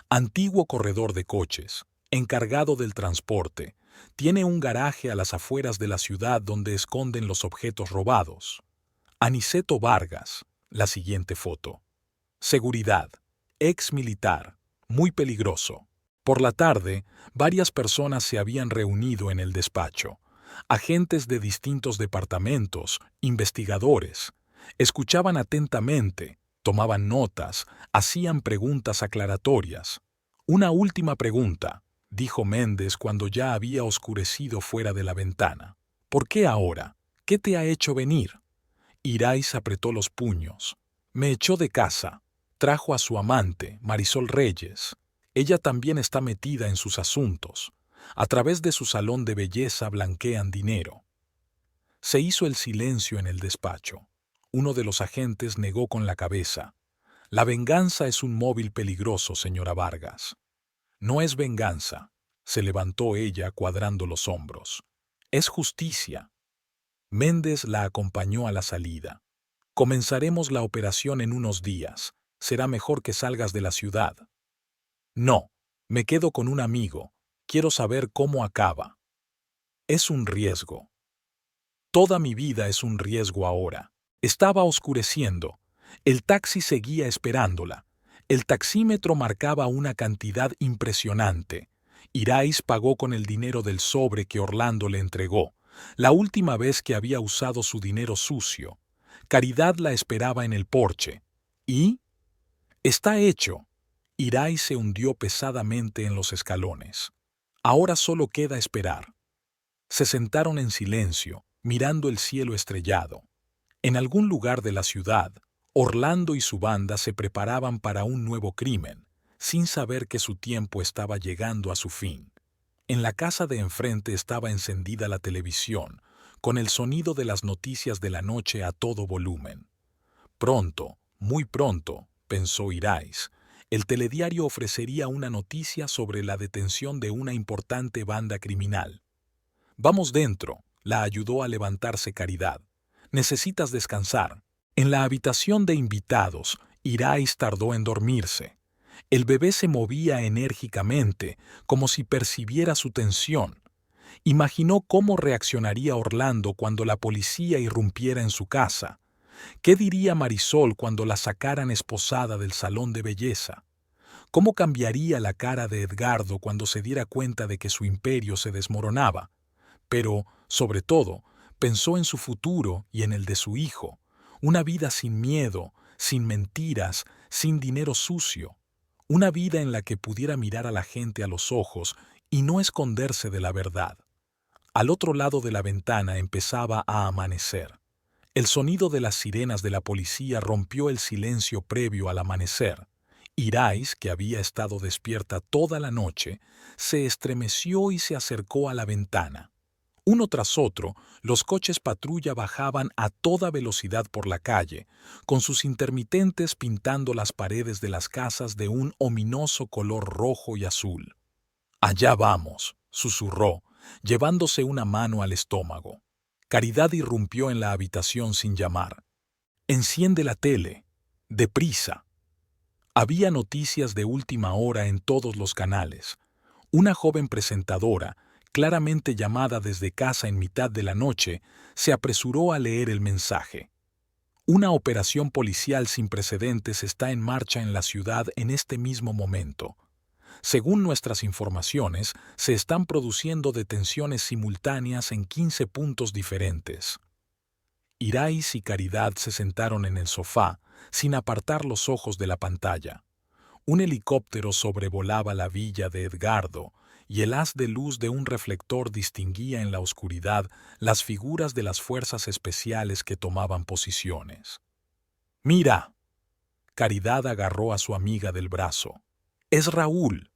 Antiguo corredor de coches, encargado del transporte, tiene un garaje a las afueras de la ciudad donde esconden los objetos robados. Aniceto Vargas, la siguiente foto. Seguridad, ex militar, muy peligroso. Por la tarde, varias personas se habían reunido en el despacho. Agentes de distintos departamentos, investigadores. Escuchaban atentamente, tomaban notas, hacían preguntas aclaratorias. Una última pregunta, dijo Méndez cuando ya había oscurecido fuera de la ventana. ¿Por qué ahora? ¿Qué te ha hecho venir? Irais apretó los puños. Me echó de casa. Trajo a su amante, Marisol Reyes. Ella también está metida en sus asuntos. A través de su salón de belleza blanquean dinero. Se hizo el silencio en el despacho. Uno de los agentes negó con la cabeza. La venganza es un móvil peligroso, señora Vargas. No es venganza. Se levantó ella cuadrando los hombros. Es justicia. Méndez la acompañó a la salida. Comenzaremos la operación en unos días. Será mejor que salgas de la ciudad. No, me quedo con un amigo. Quiero saber cómo acaba. Es un riesgo. Toda mi vida es un riesgo ahora. Estaba oscureciendo. El taxi seguía esperándola. El taxímetro marcaba una cantidad impresionante. Irais pagó con el dinero del sobre que Orlando le entregó, la última vez que había usado su dinero sucio. Caridad la esperaba en el porche. ¿Y? Está hecho. Irais se hundió pesadamente en los escalones. Ahora solo queda esperar. Se sentaron en silencio, mirando el cielo estrellado. En algún lugar de la ciudad, Orlando y su banda se preparaban para un nuevo crimen, sin saber que su tiempo estaba llegando a su fin. En la casa de enfrente estaba encendida la televisión, con el sonido de las noticias de la noche a todo volumen. Pronto, muy pronto, pensó Irais, el telediario ofrecería una noticia sobre la detención de una importante banda criminal. Vamos dentro, la ayudó a levantarse Caridad. Necesitas descansar. En la habitación de invitados, Irais tardó en dormirse. El bebé se movía enérgicamente, como si percibiera su tensión. Imaginó cómo reaccionaría Orlando cuando la policía irrumpiera en su casa. ¿Qué diría Marisol cuando la sacaran esposada del salón de belleza? ¿Cómo cambiaría la cara de Edgardo cuando se diera cuenta de que su imperio se desmoronaba? Pero, sobre todo, pensó en su futuro y en el de su hijo, Una vida sin miedo, sin mentiras, sin dinero sucio. Una vida en la que pudiera mirar a la gente a los ojos y no esconderse de la verdad. Al otro lado de la ventana empezaba a amanecer. El sonido de las sirenas de la policía rompió el silencio previo al amanecer. Irais, que había estado despierta toda la noche, se estremeció y se acercó a la ventana. Uno tras otro, los coches patrulla bajaban a toda velocidad por la calle, con sus intermitentes pintando las paredes de las casas de un ominoso color rojo y azul. «Allá vamos», susurró, llevándose una mano al estómago. Caridad irrumpió en la habitación sin llamar. «Enciende la tele. Deprisa». Había noticias de última hora en todos los canales. Una joven presentadora, claramente llamada desde casa en mitad de la noche, se apresuró a leer el mensaje. «Una operación policial sin precedentes está en marcha en la ciudad en este mismo momento. Según nuestras informaciones, se están produciendo detenciones simultáneas en 15 puntos diferentes». Irais y Caridad se sentaron en el sofá, sin apartar los ojos de la pantalla. Un helicóptero sobrevolaba la villa de Edgardo, y el haz de luz de un reflector distinguía en la oscuridad las figuras de las fuerzas especiales que tomaban posiciones. «¡Mira!». Caridad agarró a su amiga del brazo. «¡Es Raúl!».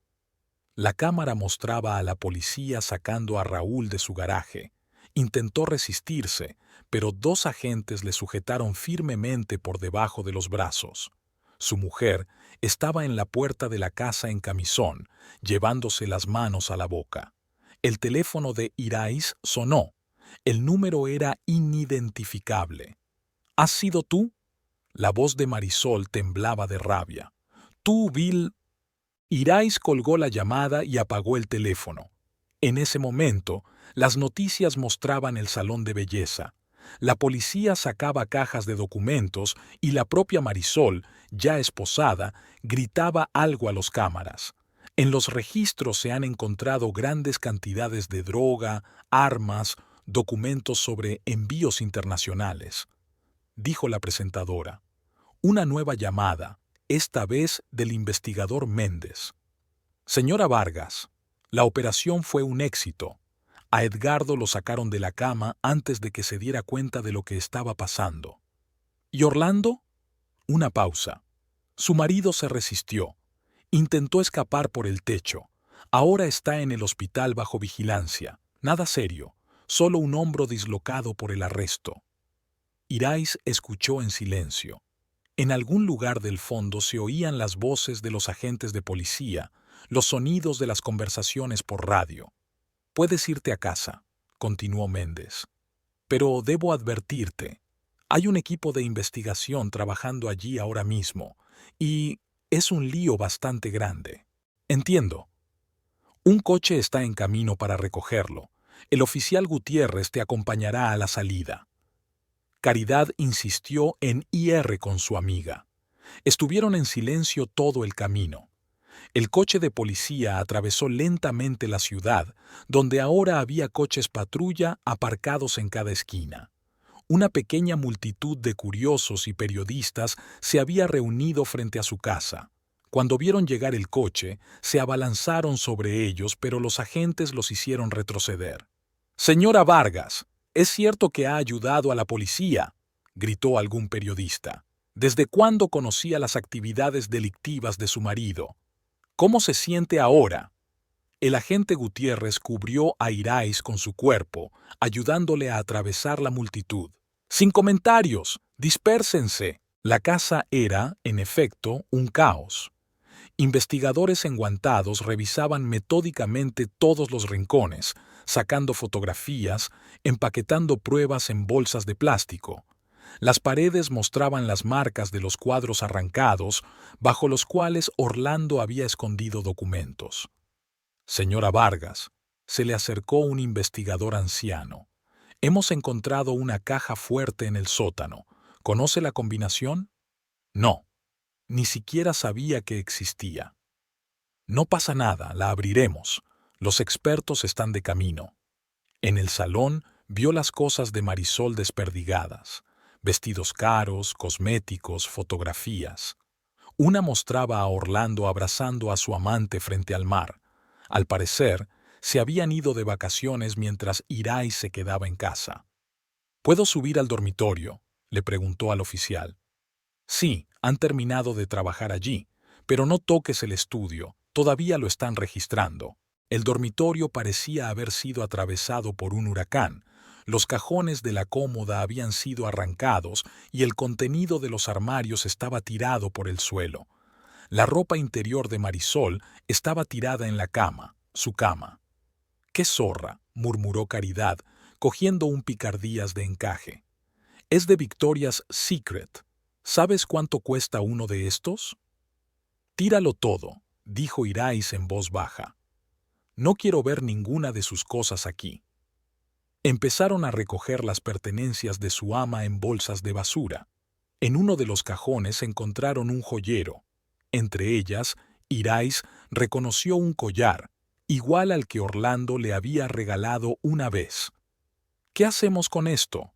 La cámara mostraba a la policía sacando a Raúl de su garaje. Intentó resistirse, pero dos agentes le sujetaron firmemente por debajo de los brazos. Su mujer estaba en la puerta de la casa en camisón, llevándose las manos a la boca. El teléfono de Irais sonó. El número era inidentificable. «¿Has sido tú?». La voz de Marisol temblaba de rabia. «Tú, Bill». Irais colgó la llamada y apagó el teléfono. En ese momento, las noticias mostraban el salón de belleza. La policía sacaba cajas de documentos y la propia Marisol, ya esposada, gritaba algo a los cámaras. En los registros se han encontrado grandes cantidades de droga, armas, documentos sobre envíos internacionales, dijo la presentadora. Una nueva llamada, esta vez del investigador Méndez. «Señora Vargas, la operación fue un éxito. A Edgardo lo sacaron de la cama antes de que se diera cuenta de lo que estaba pasando». «¿Y Orlando?». Una pausa. Su marido se resistió. Intentó escapar por el techo. Ahora está en el hospital bajo vigilancia. Nada serio, solo un hombro dislocado por el arresto. Irais escuchó en silencio. En algún lugar del fondo se oían las voces de los agentes de policía, los sonidos de las conversaciones por radio. «Puedes irte a casa», continuó Méndez. «Pero debo advertirte, hay un equipo de investigación trabajando allí ahora mismo, y es un lío bastante grande». «Entiendo. Un coche está en camino para recogerlo. El oficial Gutiérrez te acompañará a la salida». Caridad insistió en ir con su amiga. Estuvieron en silencio todo el camino. El coche de policía atravesó lentamente la ciudad, donde ahora había coches patrulla aparcados en cada esquina. Una pequeña multitud de curiosos y periodistas se había reunido frente a su casa. Cuando vieron llegar el coche, se abalanzaron sobre ellos, pero los agentes los hicieron retroceder. «Señora Vargas, ¿es cierto que ha ayudado a la policía?», gritó algún periodista. «¿Desde cuándo conocía las actividades delictivas de su marido? ¿Cómo se siente ahora?». El agente Gutiérrez cubrió a Irais con su cuerpo, ayudándole a atravesar la multitud. «Sin comentarios, dispérsense». La casa era, en efecto, un caos. Investigadores enguantados revisaban metódicamente todos los rincones, sacando fotografías, empaquetando pruebas en bolsas de plástico. Las paredes mostraban las marcas de los cuadros arrancados, bajo los cuales Orlando había escondido documentos. «Señora Vargas», se le acercó un investigador anciano. «Hemos encontrado una caja fuerte en el sótano. ¿Conoce la combinación?». «No, ni siquiera sabía que existía». «No pasa nada, la abriremos. Los expertos están de camino». En el salón vio las cosas de Marisol desperdigadas. vestidos caros, cosméticos, fotografías. Una mostraba a Orlando abrazando a su amante frente al mar. Al parecer, se habían ido de vacaciones mientras Irais se quedaba en casa. ¿Puedo subir al dormitorio?, le preguntó al oficial. Sí, han terminado de trabajar allí, pero no toques el estudio, todavía lo están registrando. El dormitorio parecía haber sido atravesado por un huracán. Los cajones de la cómoda habían sido arrancados y el contenido de los armarios estaba tirado por el suelo. La ropa interior de Marisol estaba tirada en la cama, su cama. «¡Qué zorra!», murmuró Caridad, cogiendo un picardías de encaje. «Es de Victoria's Secret. ¿Sabes cuánto cuesta uno de estos?» «Tíralo todo», dijo Irais en voz baja. «No quiero ver ninguna de sus cosas aquí». Empezaron a recoger las pertenencias de su ama en bolsas de basura. En uno de los cajones encontraron un joyero. Entre ellas, Irais reconoció un collar, igual al que Orlando le había regalado una vez. «¿Qué hacemos con esto?»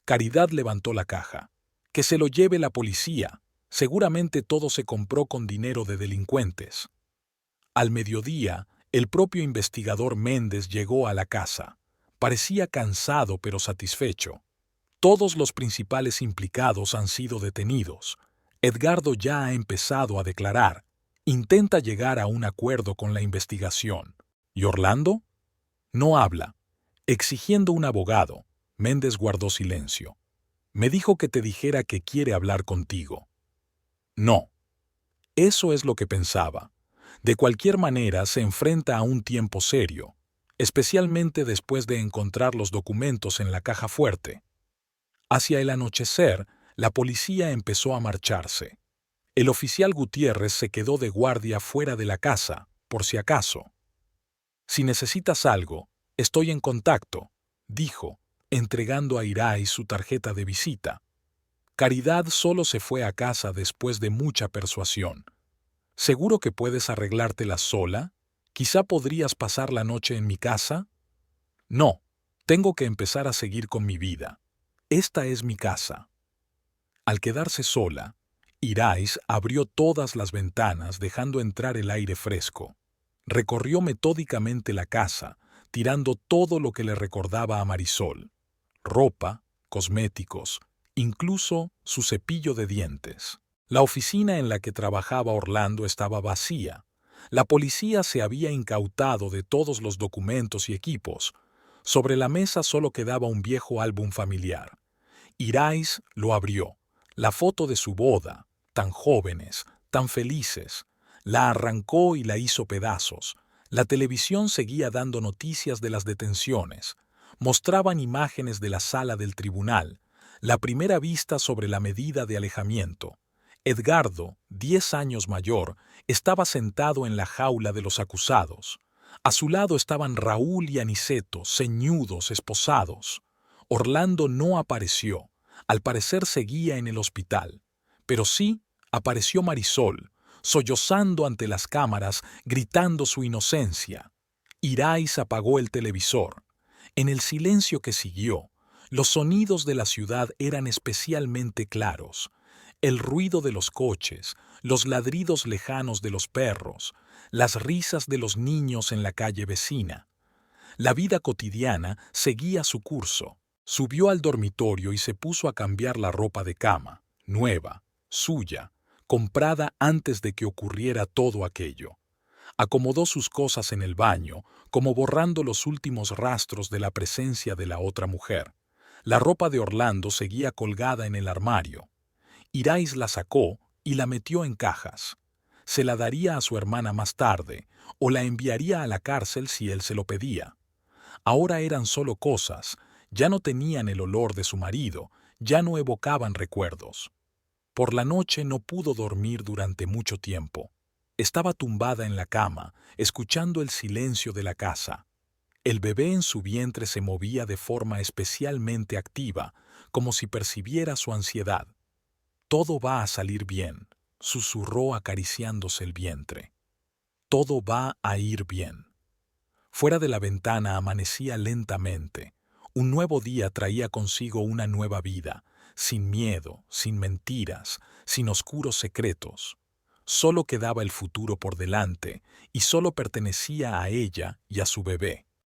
Caridad levantó la caja. «Que se lo lleve la policía. Seguramente todo se compró con dinero de delincuentes». Al mediodía, el propio investigador Méndez llegó a la casa. Parecía cansado pero satisfecho. Todos los principales implicados han sido detenidos. Edgardo ya ha empezado a declarar. Intenta llegar a un acuerdo con la investigación. ¿Y Orlando? No habla. Exigiendo un abogado, Méndez guardó silencio. Me dijo que te dijera que quiere hablar contigo. No. Eso es lo que pensaba. De cualquier manera se enfrenta a un tiempo serio, especialmente después de encontrar los documentos en la caja fuerte. Hacia el anochecer, la policía empezó a marcharse. El oficial Gutiérrez se quedó de guardia fuera de la casa, por si acaso. «Si necesitas algo, estoy en contacto», dijo, entregando a Irais su tarjeta de visita. Caridad solo se fue a casa después de mucha persuasión. «¿Seguro que puedes arreglártela sola? ¿Quizá podrías pasar la noche en mi casa?» «No, tengo que empezar a seguir con mi vida. Esta es mi casa». Al quedarse sola, Irais abrió todas las ventanas dejando entrar el aire fresco. Recorrió metódicamente la casa, tirando todo lo que le recordaba a Marisol: ropa, cosméticos, incluso su cepillo de dientes. La oficina en la que trabajaba Orlando estaba vacía. La policía se había incautado de todos los documentos y equipos. Sobre la mesa solo quedaba un viejo álbum familiar. Irais lo abrió. La foto de su boda, tan jóvenes, tan felices. La arrancó y la hizo pedazos. La televisión seguía dando noticias de las detenciones. Mostraban imágenes de la sala del tribunal, la primera vista sobre la medida de alejamiento. Edgardo, 10 años mayor, estaba sentado en la jaula de los acusados. A su lado estaban Raúl y Aniceto, ceñudos, esposados. Orlando no apareció. Al parecer seguía en el hospital. Pero sí apareció Marisol, sollozando ante las cámaras, gritando su inocencia. Irais apagó el televisor. En el silencio que siguió, los sonidos de la ciudad eran especialmente claros. El ruido de los coches, los ladridos lejanos de los perros, las risas de los niños en la calle vecina. La vida cotidiana seguía su curso. Subió al dormitorio y se puso a cambiar la ropa de cama, nueva, suya, comprada antes de que ocurriera todo aquello. Acomodó sus cosas en el baño, como borrando los últimos rastros de la presencia de la otra mujer. La ropa de Orlando seguía colgada en el armario. Irais la sacó y la metió en cajas. Se la daría a su hermana más tarde, o la enviaría a la cárcel si él se lo pedía. Ahora eran solo cosas, ya no tenían el olor de su marido, ya no evocaban recuerdos. Por la noche no pudo dormir durante mucho tiempo. Estaba tumbada en la cama, escuchando el silencio de la casa. El bebé en su vientre se movía de forma especialmente activa, como si percibiera su ansiedad. «Todo va a salir bien», susurró acariciándose el vientre. «Todo va a ir bien». Fuera de la ventana amanecía lentamente. Un nuevo día traía consigo una nueva vida. sin miedo, sin mentiras, sin oscuros secretos. Solo quedaba el futuro por delante y solo pertenecía a ella y a su bebé.